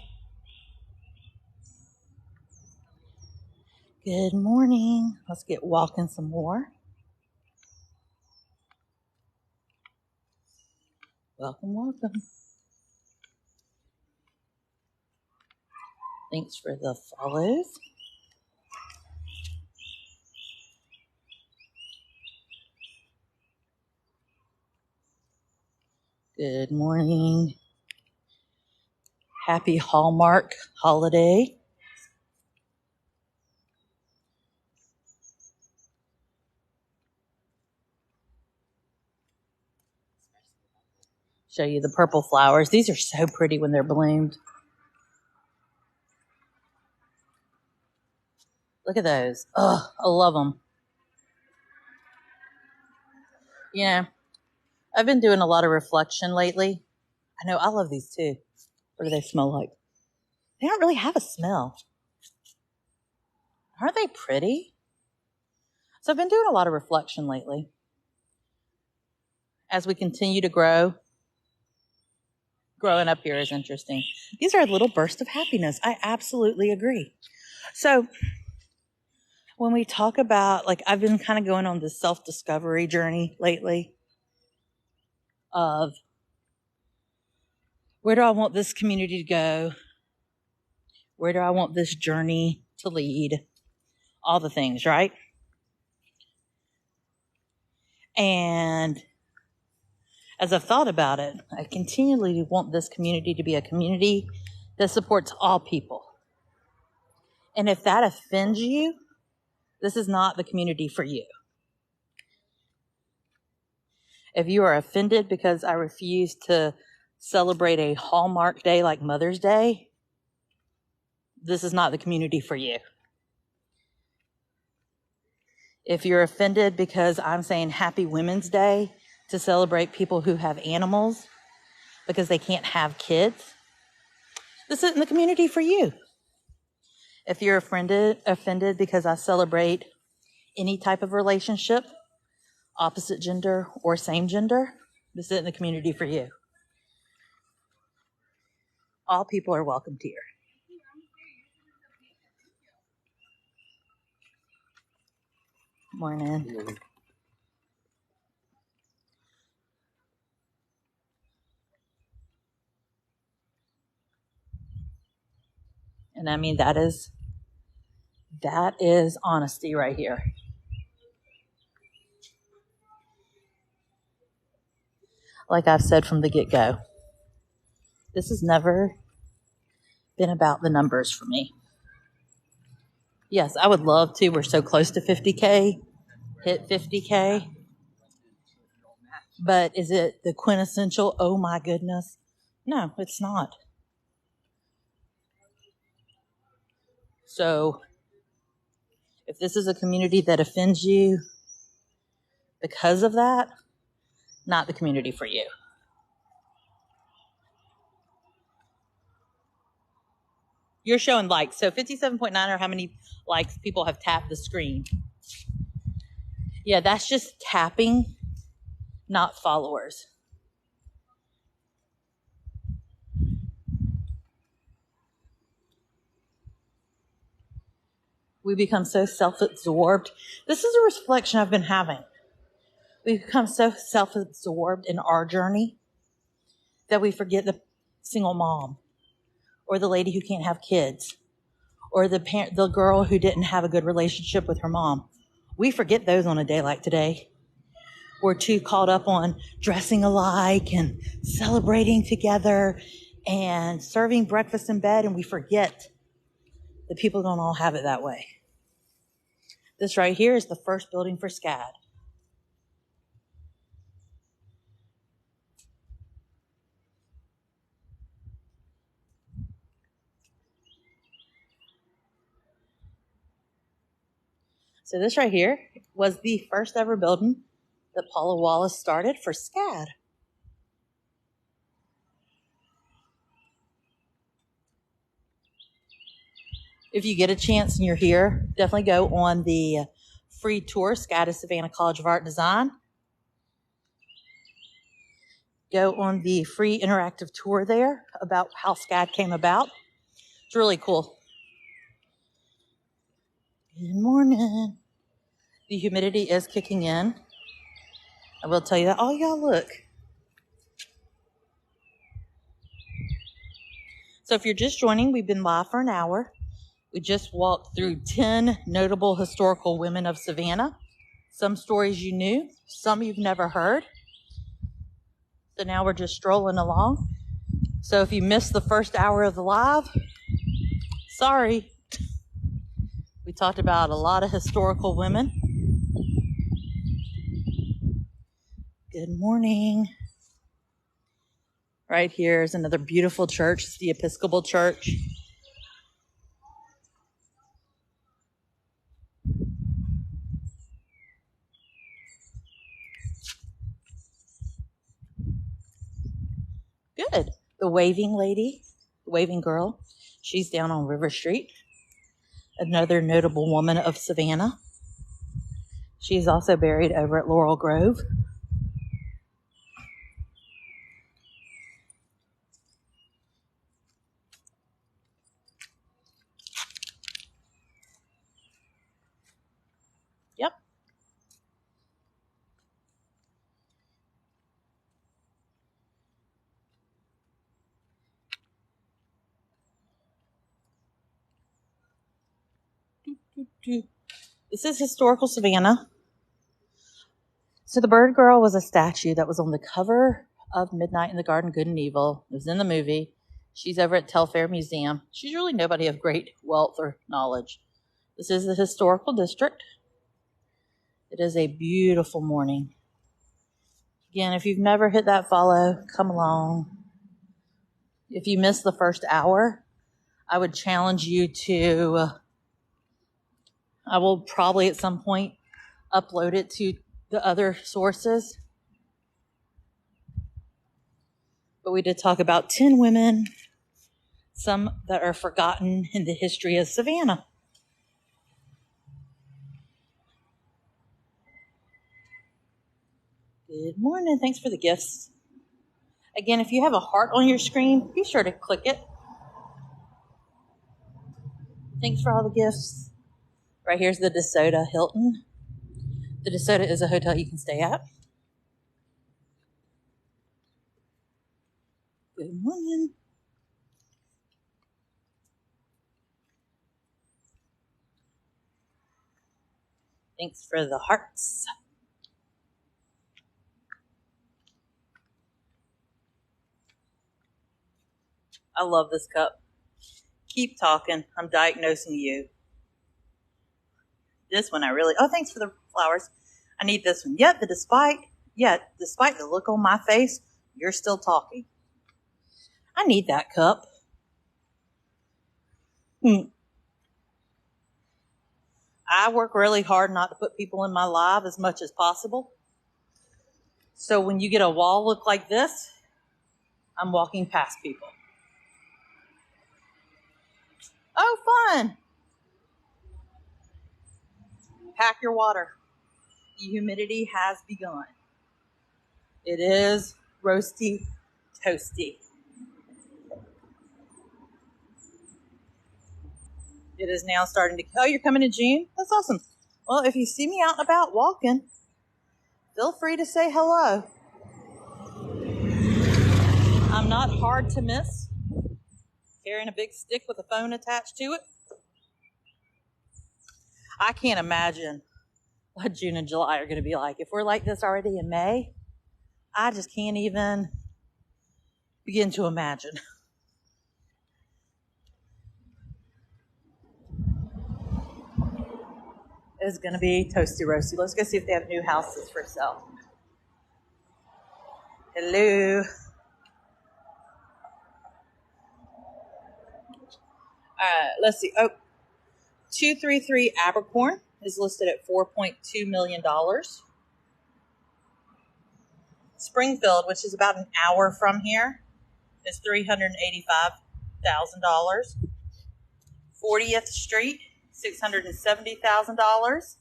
Good morning. Let's get walking some more. Welcome, welcome. Thanks for the follows. Good morning. Happy Hallmark holiday. Show you the purple flowers. These are so pretty when they're bloomed. Look at those. Oh, I love them. You know, I've been doing a lot of reflection lately. I know I love these too. What do they smell like? They don't really have a smell. Aren't they pretty? So I've been doing a lot of reflection lately. As we continue to grow, growing up here is interesting. These are little bursts of happiness. I absolutely agree. So when we talk about, like, I've been kind of going on this self-discovery journey lately of where do I want this community to go? Where do I want this journey to lead? All the things, right? And as I've thought about it, I continually want this community to be a community that supports all people. And if that offends you, this is not the community for you. If you are offended because I refuse to celebrate a Hallmark day like Mother's Day, this is not the community for you. If you're offended because I'm saying Happy Women's Day to celebrate people who have animals because they can't have kids, this isn't the community for you. If you're offended because I celebrate any type of relationship, opposite gender or same gender, this isn't the community for you. All people are welcomed here. Morning. And I mean, that is honesty right here. Like I've said from the get-go, this has never been about the numbers for me. Yes, I would love to. We're so close to 50K, hit 50K. But is it the quintessential, oh my goodness? No, it's not. So if this is a community that offends you because of that, not the community for you. You're showing likes. So 57.9 are how many likes people have tapped the screen. Yeah, that's just tapping, not followers. We become so self-absorbed. This is a reflection I've been having. We become so self-absorbed in our journey that we forget the single mom or the lady who can't have kids or the girl who didn't have a good relationship with her mom. We forget those on a day like today. We're too caught up on dressing alike and celebrating together and serving breakfast in bed, and we forget that people don't all have it that way. This right here is the first building for SCAD. So this right here was the first ever building that Paula Wallace started for SCAD. If you get a chance and you're here, definitely go on the free tour, SCAD is Savannah College of Art and Design. Go on the free interactive tour there about how SCAD came about. It's really cool. Good morning. The humidity is kicking in. I will tell you that. Oh, y'all, look. So if you're just joining, we've been live for an hour. We just walked through 10 notable historical women of Savannah. Some stories you knew, some you've never heard. So now we're just strolling along. So if you missed the first hour of the live, sorry. We talked about a lot of historical women. Good morning. Right here is another beautiful church. It's the Episcopal Church. Good. The waving lady, the waving girl, she's down on River Street. another notable woman of Savannah. She is also buried over at Laurel Grove. Yep. This is historical Savannah. So the Bird Girl was a statue that was on the cover of Midnight in the Garden, Good and Evil. It was in the movie. She's over at Telfair Museum. She's really nobody of great wealth or knowledge. This is the historical district. It is a beautiful morning. Again, if you've never hit that follow, come along. If you missed the first hour, I would challenge you to, I will probably at some point upload it to the other sources. But we did talk about 10 women, some that are forgotten in the history of Savannah. Good morning. Thanks for the gifts. Again, if you have a heart on your screen, be sure to click it. Thanks for all the gifts. Right here's the DeSoto Hilton. The DeSoto is a hotel you can stay at. Good morning. Thanks for the hearts. I love this cup. Keep talking. I'm diagnosing you. This one I really, oh, thanks for the flowers. I need this one. Yet, despite the look on my face, you're still talking. I need that cup. I work really hard not to put people in my life as much as possible. So when you get a wall look like this, I'm walking past people. Oh, fun. Pack your water. The humidity has begun. It is roasty, toasty. It is now starting to, oh, you're coming in June? That's awesome. Well, if you see me out and about walking, feel free to say hello. I'm not hard to miss. Carrying a big stick with a phone attached to it. I can't imagine what June and July are going to be like. If we're like this already in May, I just can't even begin to imagine. It's going to be toasty roasty. Let's go see if they have new houses for sale. Hello. Let's see. Oh, 233 Abercorn is listed at $4.2 million. Springfield, which is about an hour from here, is $385,000. 40th Street, $670,000.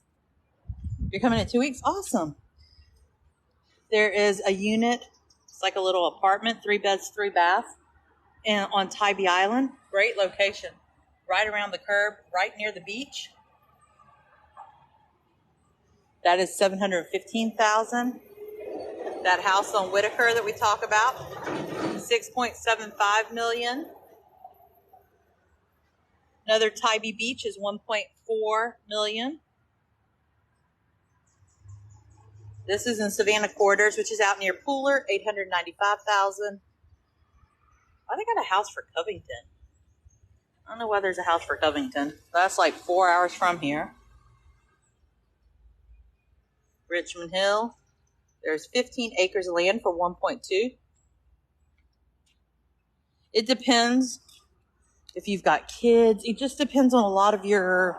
You're coming in 2 weeks? Awesome. There is a unit, it's like a little apartment, 3 beds, 3 baths, and on Tybee Island. Great location. Right around the curb, right near the beach. That is $715,000. That house on Whitaker that we talk about, $6.75 million. Another Tybee Beach is $1.4 million. This is in Savannah Quarters, which is out near Pooler, $895,000. Oh, they got a house for Covington. I don't know why there's a house for Covington. That's like 4 hours from here. Richmond Hill. There's 15 acres of land for 1.2. It depends if you've got kids. It just depends on a lot of your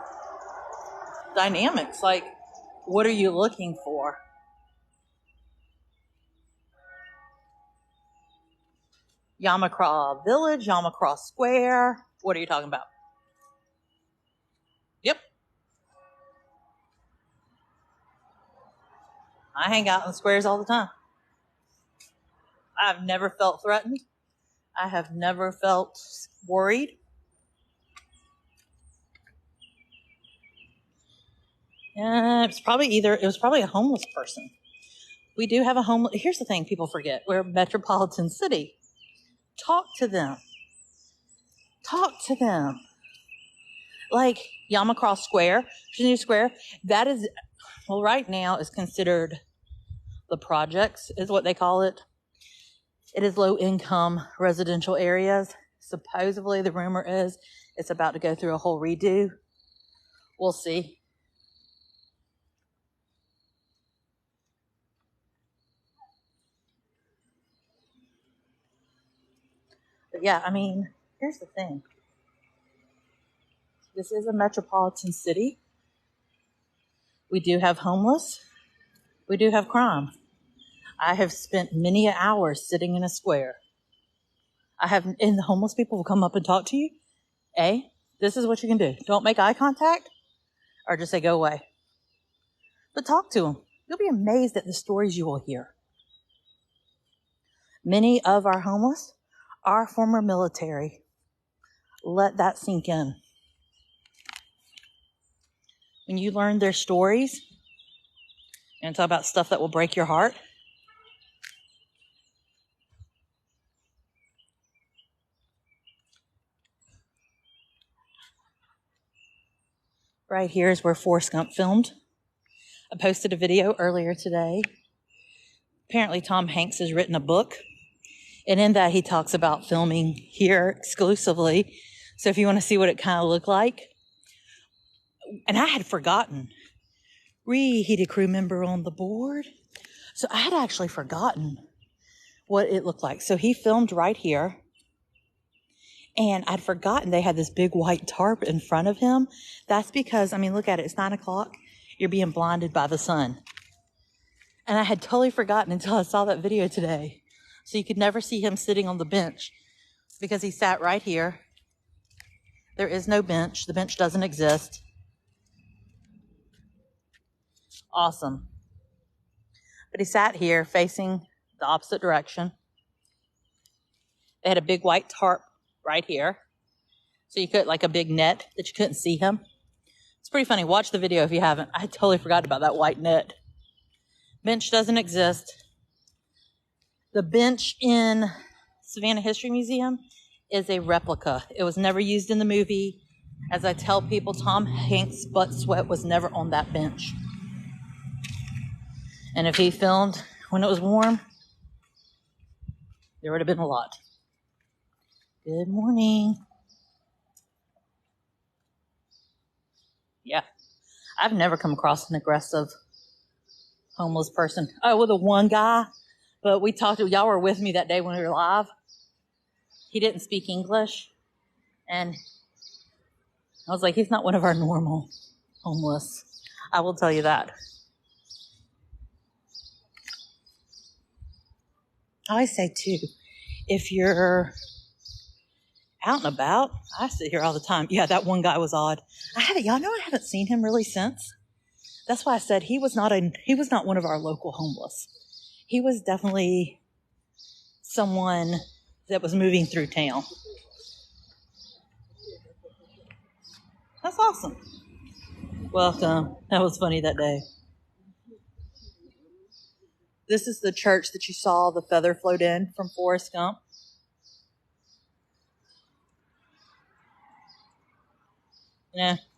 dynamics. Like, what are you looking for? Yamacraw Village, Yamacraw Square. What are you talking about? I hang out in squares all the time. I've never felt threatened. I have never felt worried. It was probably a homeless person. We do have a homeless. Here's the thing people forget. We're a metropolitan city. Talk to them. Talk to them. Like Yamacross Square, Virginia Square, that is, well, right now is considered the projects, is what they call it. It is low income residential areas. Supposedly, the rumor is it's about to go through a whole redo. We'll see. But yeah, I mean, here's the thing. This is a metropolitan city. We do have homeless. We do have crime. I have spent many hours sitting in a square. And the homeless people will come up and talk to you. This is what you can do. Don't make eye contact or just say, go away. But talk to them. You'll be amazed at the stories you will hear. Many of our homeless are former military. Let that sink in. When you learn their stories and talk about stuff that will break your heart, right here is where Forrest Gump filmed. I posted a video earlier today. Apparently Tom Hanks has written a book, and in that he talks about filming here exclusively. So if you want to see what it kind of looked like. And I had forgotten. Reheated crew member on the board. So I had actually forgotten what it looked like. So he filmed right here. And I'd forgotten they had this big white tarp in front of him. That's because, I mean, look at it. It's 9 o'clock. You're being blinded by the sun. And I had totally forgotten until I saw that video today. So you could never see him sitting on the bench because he sat right here. There is no bench. The bench doesn't exist. Awesome. But he sat here facing the opposite direction. They had a big white tarp right here. So you could, like a big net that you couldn't see him. It's pretty funny. Watch the video if you haven't. I totally forgot about that white net. Bench doesn't exist. The bench in Savannah History Museum is a replica. It was never used in the movie. As I tell people, Tom Hanks' butt sweat was never on that bench. And if he filmed when it was warm, there would have been a lot. Good morning. Yeah. I've never come across an aggressive homeless person. Oh, well, the one guy, but we talked to, y'all were with me that day when we were live. He didn't speak English. And I was like, he's not one of our normal homeless. I will tell you that. I always say, too, if you're out and about, I sit here all the time. Yeah, that one guy was odd. Y'all know I haven't seen him really since. That's why I said he was not one of our local homeless. He was definitely someone that was moving through town. That's awesome. Welcome. That was funny that day. This is the church that you saw the feather float in from Forrest Gump.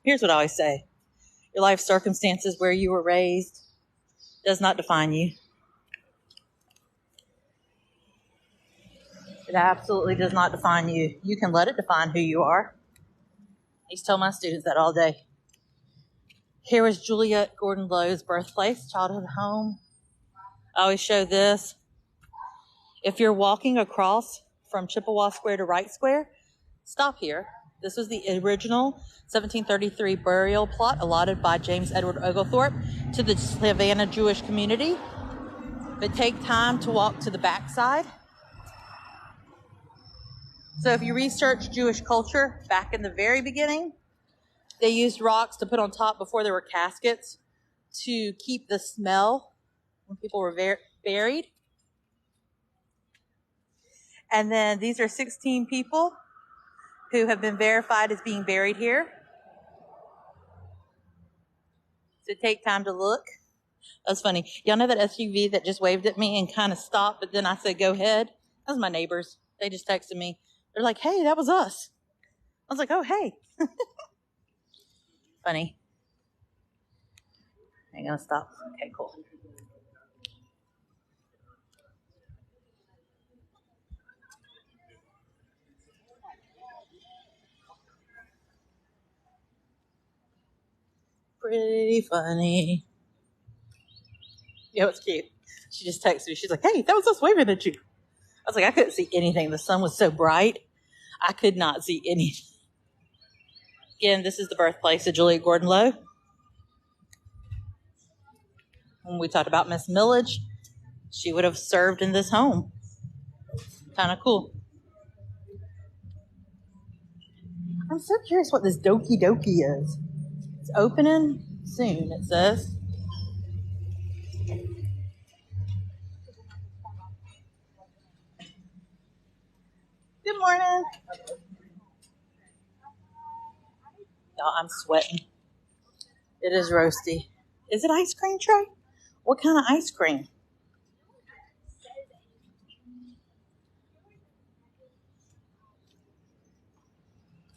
Here's what I always say. Your life circumstances, where you were raised, does not define you. It absolutely does not define you. You can let it define who you are. I used to tell my students that all day. Here was Juliet Gordon Lowe's birthplace, childhood home. I always show this. If you're walking across from Chippewa Square to Wright Square, stop here. This was the original 1733 burial plot allotted by James Edward Oglethorpe to the Savannah Jewish community. But take time to walk to the backside. So if you research Jewish culture back in the very beginning, they used rocks to put on top before there were caskets to keep the smell when people were buried. And then these are 16 people who have been verified as being buried here. So take time to look. That's funny. Y'all know that SUV that just waved at me and kind of stopped, but then I said, go ahead? That was my neighbors. They just texted me. They're like, hey, that was us. I was like, oh, hey. Funny. Ain't gonna stop. Okay, cool. Pretty funny. Yeah, it's cute. She just texted me. She's like, hey, that was us waving at you. I was like, I couldn't see anything. The sun was so bright. I could not see anything. Again, this is the birthplace of Julia Gordon-Low. When we talked about Miss Millage, she would have served in this home. Kind of cool. I'm so curious what this Doki Doki is. It's opening soon, it says. Good morning. Y'all, I'm sweating. It is roasty. Is it ice cream, Trey? What kind of ice cream?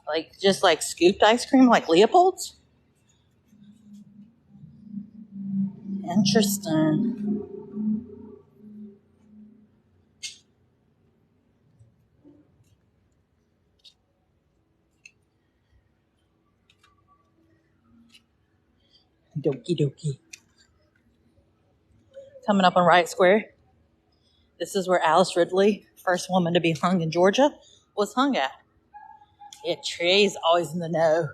Like, just like scooped ice cream, like Leopold's? Interesting. Doki Doki. Coming up on Riot Square. This is where Alice Ridley, first woman to be hung in Georgia, was hung at. Yeah, Trey's always in the know.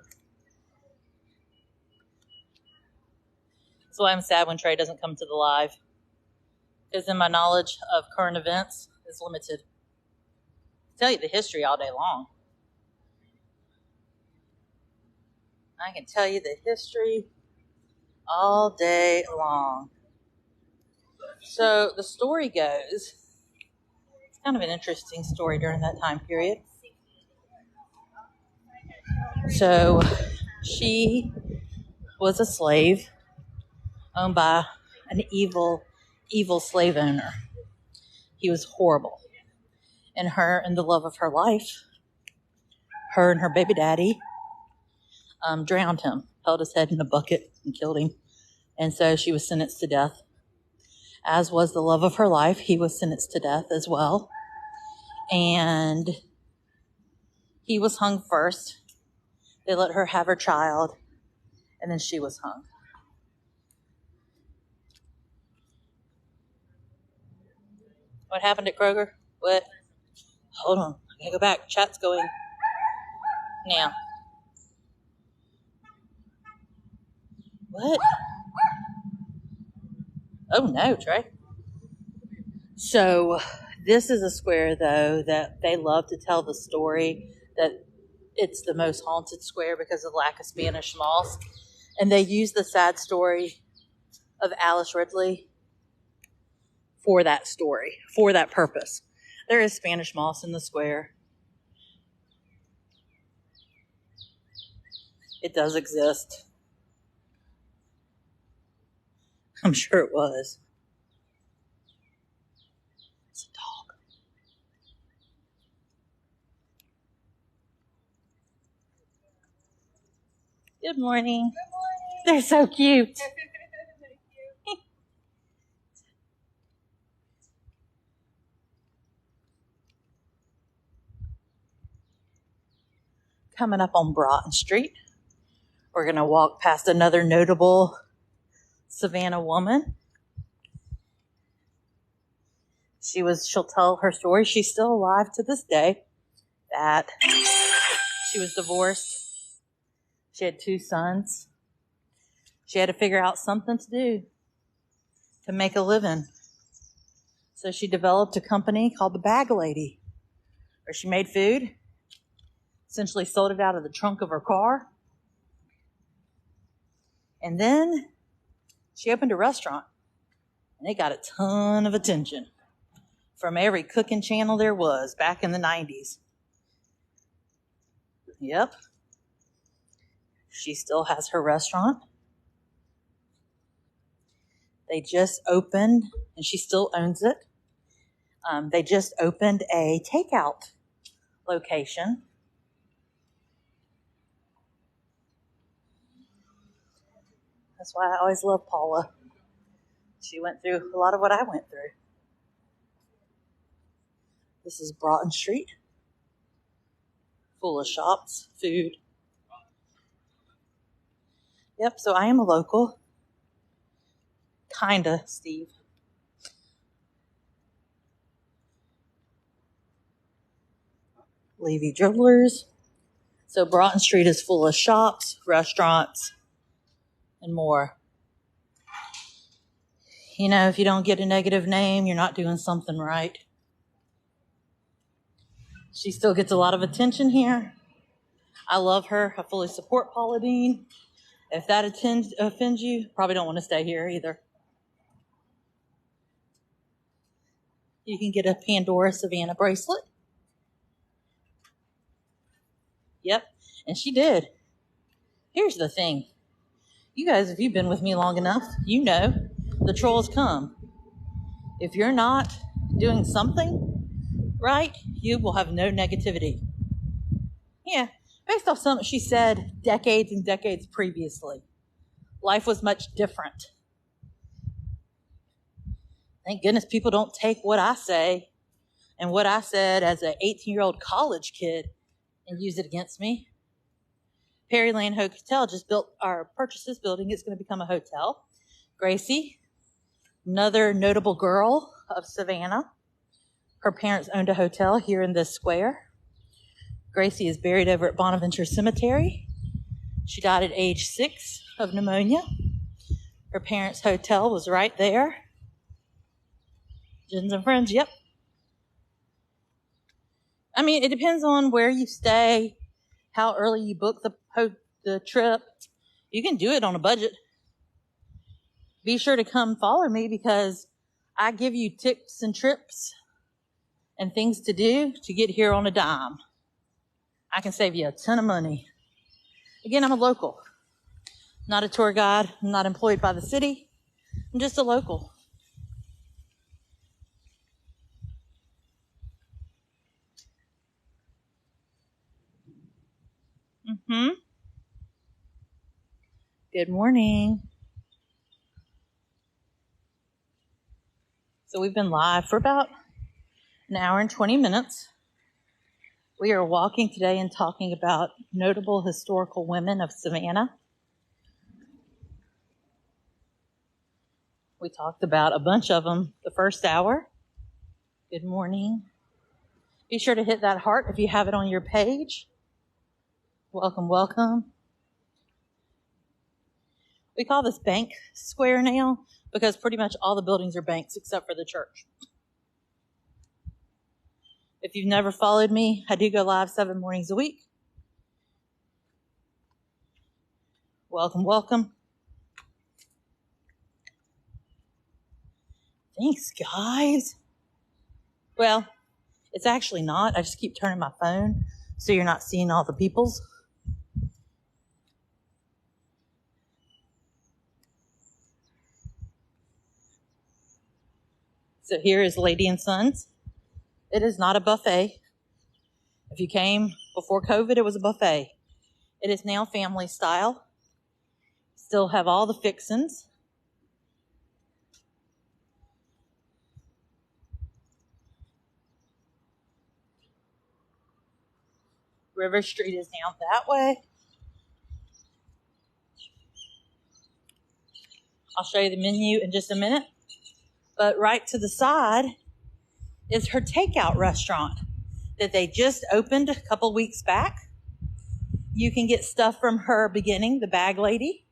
That's why I'm sad when Trey doesn't come to the live. Because then my knowledge of current events is limited. I tell you the history all day long. I can tell you the history all day long. So the story goes, it's kind of an interesting story during that time period. So she was a slave owned by an evil slave owner. He was horrible. And her and the love of her life, her and her baby daddy, drowned him, held his head in a bucket and killed him. And so she was sentenced to death. As was the love of her life, he was sentenced to death as well. And he was hung first. They let her have her child, and then she was hung. What happened at Kroger? What? Hold on. I gotta go back. Chat's going now. What? Oh no, Trey. So this is a square, though, that they love to tell the story that it's the most haunted square because of lack of Spanish moss. And they use the sad story of Alice Ridley for that story, for that purpose. There is Spanish moss in the square. It does exist. I'm sure it was. It's a dog. Good morning. Good morning. They're so cute. Coming up on Broughton Street, we're going to walk past another notable Savannah woman. She'll tell her story. She's still alive to this day. That she was divorced. She had 2 sons. She had to figure out something to do to make a living. So she developed a company called the Bag Lady, where she made food, essentially sold it out of the trunk of her car. And then she opened a restaurant. And it got a ton of attention from every cooking channel there was back in the 90s. Yep. She still has her restaurant. They just opened, and she still owns it. They just opened a takeout location. That's why I always love Paula. She went through a lot of what I went through. This is Broughton Street, full of shops, food. Yep, so I am a local. Kinda, Steve. Levy Jewelers. So Broughton Street is full of shops, restaurants, and more. You know, if you don't get a negative name, you're not doing something right. She still gets a lot of attention here. I love her. I fully support Paula Deen. If that offends you, probably don't want to stay here either. You can get a Pandora Savannah bracelet. Yep, and she did. Here's the thing. You guys, if you've been with me long enough, you know the trolls come. If you're not doing something right, you will have no negativity. Yeah, based off something she said decades and decades previously. Life was much different. Thank goodness people don't take what I say and what I said as an 18-year-old college kid and use it against me. Perryland Hotel just purchased this building. It's going to become a hotel. Gracie, another notable girl of Savannah. Her parents owned a hotel here in this square. Gracie is buried over at Bonaventure Cemetery. She died at age 6 of pneumonia. Her parents' hotel was right there. Jens and Friends, yep. I mean, it depends on where you stay, how early you book the trip. You can do it on a budget. Be sure to come follow me because I give you tips and trips and things to do to get here on a dime. I can save you a ton of money. Again, I'm a local, not a tour guide. I'm not employed by the city. I'm just a local. Good morning. So we've been live for about an hour and 20 minutes. We are walking today and talking about notable historical women of Savannah. We talked about a bunch of them the first hour. Good morning. Be sure to hit that heart if you have it on your page. Welcome, welcome. We call this Bank Square now because pretty much all the buildings are banks except for the church. If you've never followed me, I do go live 7 mornings a week. Welcome, welcome. Thanks, guys. Well, it's actually not. I just keep turning my phone so you're not seeing all the peoples. So here is Lady and Sons. It is not a buffet. If you came before COVID, it was a buffet. It is now family style. Still have all the fixins. River Street is down that way. I'll show you the menu in just a minute. But right to the side is her takeout restaurant that they just opened a couple weeks back. You can get stuff from her beginning, the bag lady.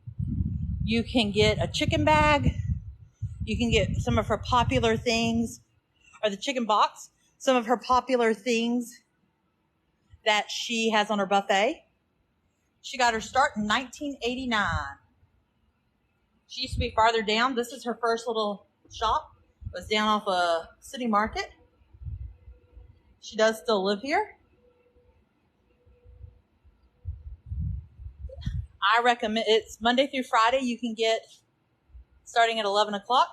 You can get a chicken bag. You can get some of her popular things, or the chicken box, some of her popular things that she has on her buffet. She got her start in 1989. She used to be farther down. This is her first little shop was down off a City Market. She does still live here. I recommend it's Monday through Friday. You can get starting at 11 o'clock.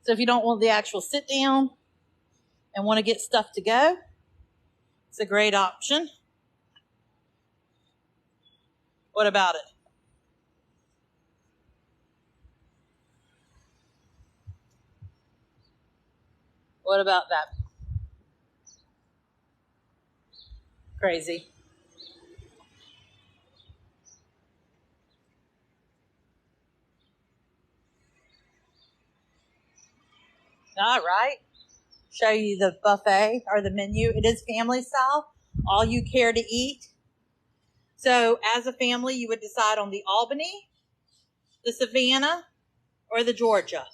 So if you don't want the actual sit down and want to get stuff to go, it's a great option. What about it? What about that? Crazy. All right. Show you the buffet or the menu. It is family style. All you care to eat. So as a family, you would decide on the Albany, the Savannah, or the Georgia.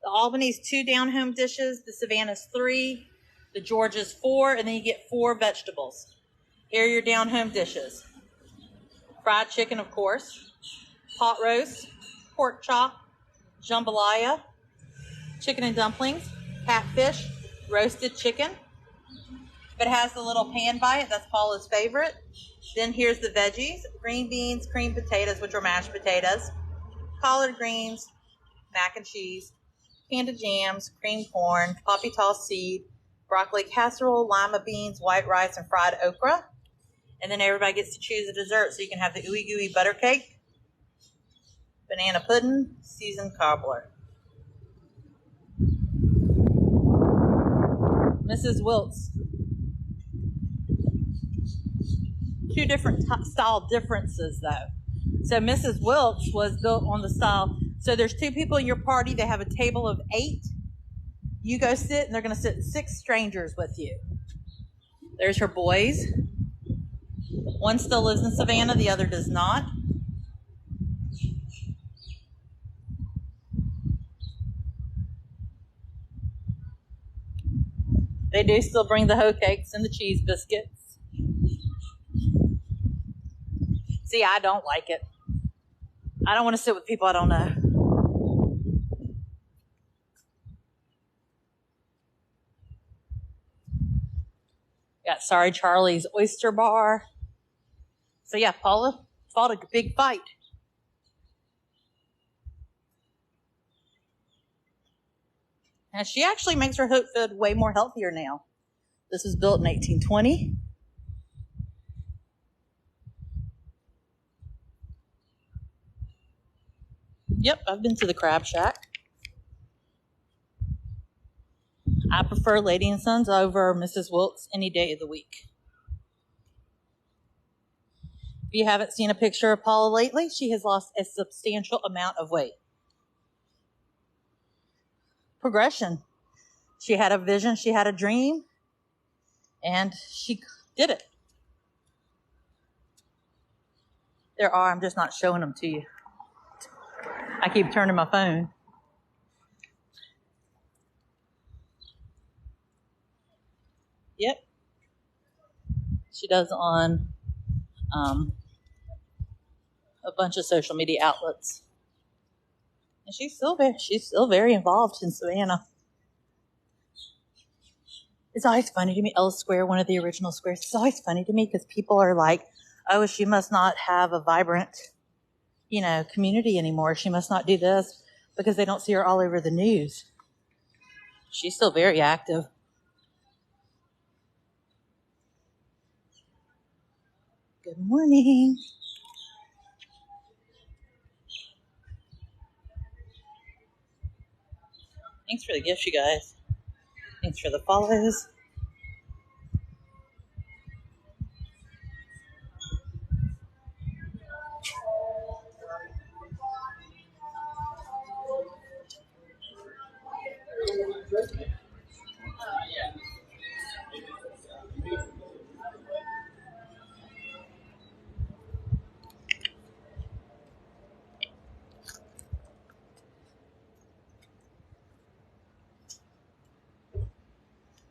The Albany's 2 down-home dishes. The Savannah's 3. The Georgia's 4. And then you get 4 vegetables. Here are your down-home dishes. Fried chicken, of course. Pot roast. Pork chop. Jambalaya. Chicken and dumplings. Catfish. Roasted chicken. If it has the little pan by it, that's Paula's favorite. Then here's the veggies. Green beans, creamed potatoes, which are mashed potatoes. Collard greens. Mac and cheese. Candied jams, creamed corn, poppy tossed seed, broccoli casserole, lima beans, white rice, and fried okra. And then everybody gets to choose a dessert. So you can have the ooey gooey butter cake, banana pudding, seasoned cobbler. Mrs. Wilkes. 2 different style differences though. So Mrs. Wilkes was built on the style. So there's 2 people in your party. They have a table of 8. You go sit, and they're going to sit 6 strangers with you. There's her boys. One still lives in Savannah. The other does not. They do still bring the hoe cakes and the cheese biscuits. See, I don't like it. I don't want to sit with people I don't know. Got Sorry Charlie's Oyster Bar. So yeah, Paula fought a big fight. And she actually makes her food way more healthier now. This was built in 1820. Yep, I've been to the Crab Shack. I prefer Lady and Sons over Mrs. Wilkes any day of the week. If you haven't seen a picture of Paula lately, she has lost a substantial amount of weight. Progression. She had a vision, she had a dream, and she did it. There are, I'm just not showing them to you. I keep turning my phone. Yep. She does on a bunch of social media outlets. And she's still very involved in Savannah. It's always funny to me, Ellis Square, one of the original squares, it's always funny to me because people are like, oh, she must not have a vibrant, community anymore. She must not do this because they don't see her all over the news. She's still very active. Good morning. Thanks for the gifts, you guys. Thanks for the follows.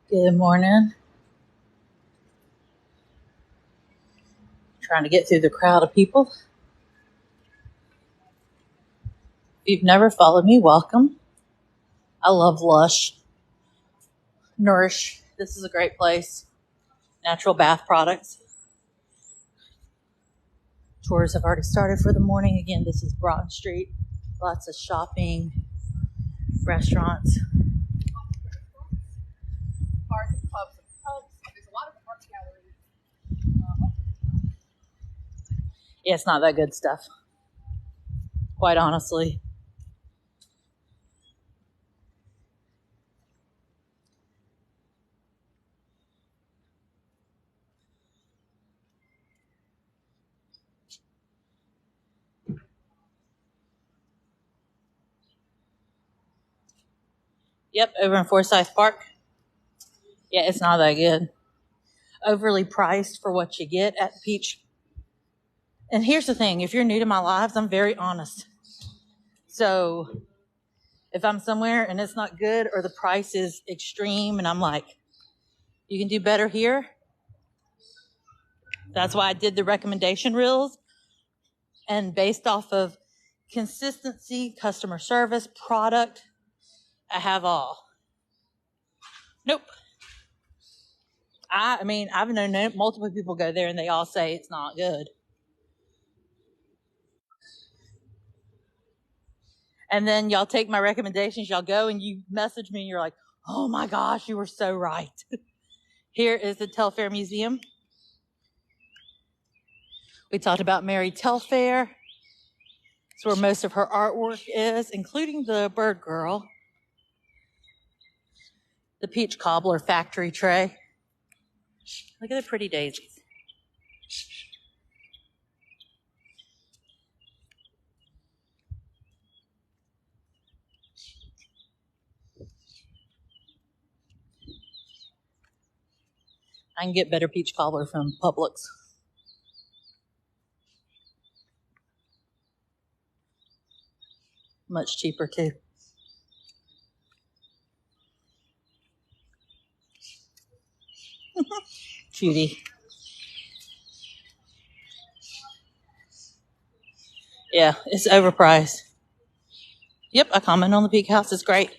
Good morning. Trying to get through the crowd of people. you've never followed me, welcome. I love Lush. Nourish. This is a great place. Natural bath products. Tours have already started for the morning. Again, this is Broad Street. Lots of shopping, restaurants. Bars and pubs and pubs. There's a lot of art galleries. Yeah, it's not that good stuff. Quite honestly. Yep, over in Forsyth Park. Yeah, it's not that good. Overly priced for what you get at the Peach. And here's the thing, if you're new to my lives, I'm very honest. So if I'm somewhere and it's not good or the price is extreme and I'm like, you can do better here. That's why I did the recommendation reels. And based off of consistency, customer service, product, I have all. Nope. I mean, I've known multiple people go there and they all say it's not good. And then y'all take my recommendations, y'all go and you message me and you're like, oh my gosh, you were so right. Here is the Telfair Museum. We talked about Mary Telfair. It's where most of her artwork is, including the bird girl. The peach cobbler factory tray. Look at the pretty daisies. I can get better peach cobbler from Publix. Much cheaper too. Cutie. Yeah, it's overpriced. Yep, I comment on the Peak House. It's great.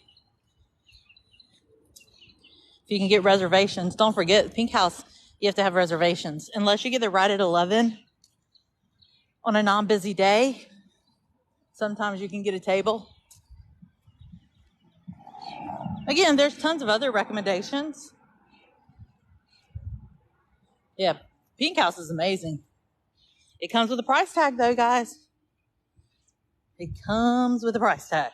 If you can get reservations, don't forget the Pink House, you have to have reservations. Unless you get there right at 11 on a non-busy day, sometimes you can get a table. Again, there's tons of other recommendations. Yeah, Pink House is amazing. It comes with a price tag though, guys. It comes with a price tag.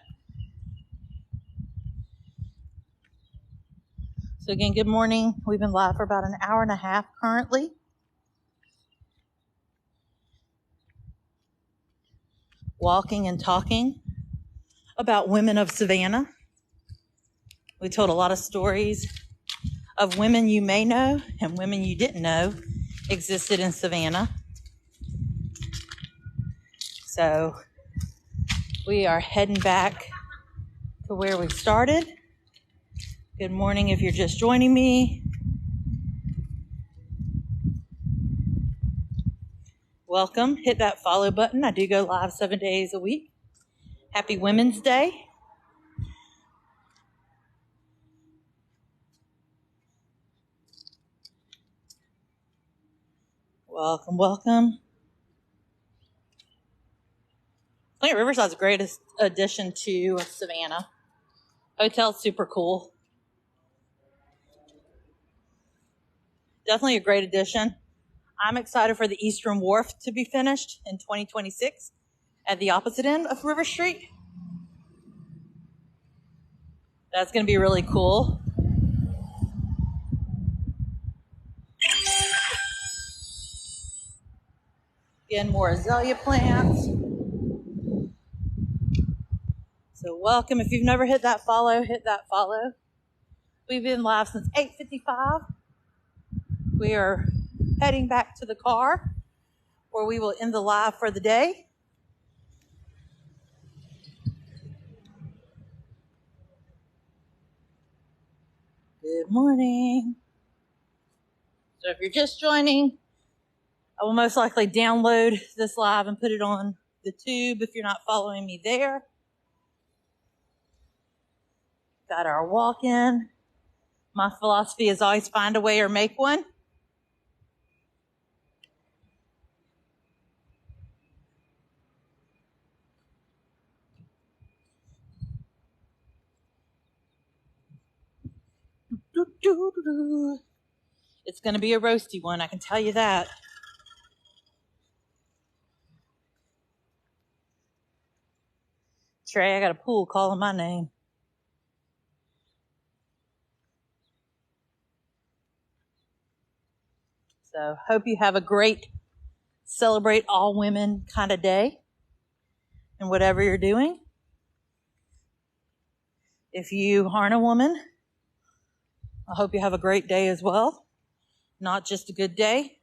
So again, good morning. We've been live for about an hour and a half currently. Walking and talking about women of Savannah. We told a lot of stories of women you may know and women you didn't know existed in Savannah. So we are heading back to where we started. Good morning if you're just joining me. Welcome. Hit that follow button. I do go live 7 days a week. Happy Women's Day. Welcome, welcome. I think Riverside's a great addition to Savannah. Hotel's super cool. Definitely a great addition. I'm excited for the Eastern Wharf to be finished in 2026 at the opposite end of River Street. That's going to be really cool. Again, more azalea plants. So welcome. If you've never hit that follow, hit that follow. We've been live since 8:55. We are heading back to the car where we will end the live for the day. Good morning. So if you're just joining, I will most likely download this live and put it on the tube if you're not following me there. Got our walk-in. My philosophy is always find a way or make one. It's going to be a roasty one, I can tell you that. Trey, I got a pool calling my name. So hope you have a great celebrate all women kind of day and whatever you're doing. If you aren't a woman, I hope you have a great day as well. Not just a good day.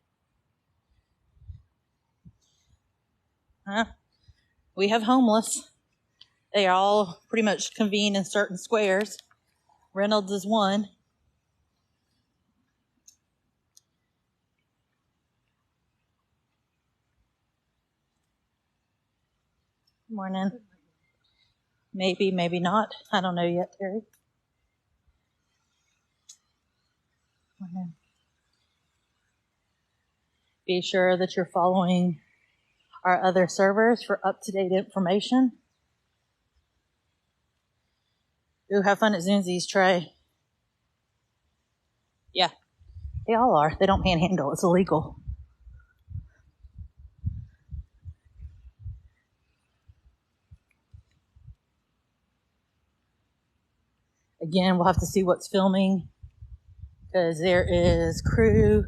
We have homeless. They are all pretty much convened in certain squares. Reynolds is one. Good morning. Maybe, maybe not. I don't know yet, Terry. Morning. Be sure that you're following our other servers for up-to-date information. Ooh, have fun at Zunzi's, Trey. Yeah, they all are. They don't panhandle. It's illegal. Again, we'll have to see what's filming because there is crew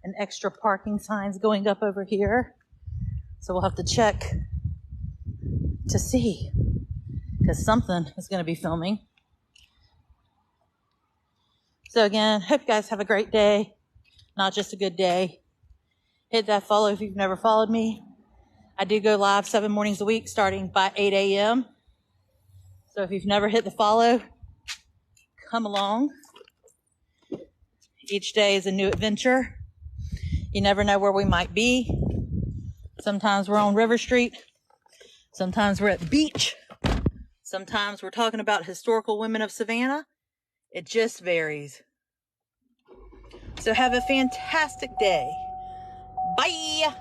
and extra parking signs going up over here. So we'll have to check to see because something is going to be filming. So again, hope you guys have a great day. Not just a good day. Hit that follow if you've never followed me. I do go live 7 mornings a week starting by 8 a.m. So if you've never hit the follow, come along. Each day is a new adventure. You never know where we might be. Sometimes we're on River Street. Sometimes we're at the beach. Sometimes we're talking about historical women of Savannah. It just varies. So have a fantastic day. Bye.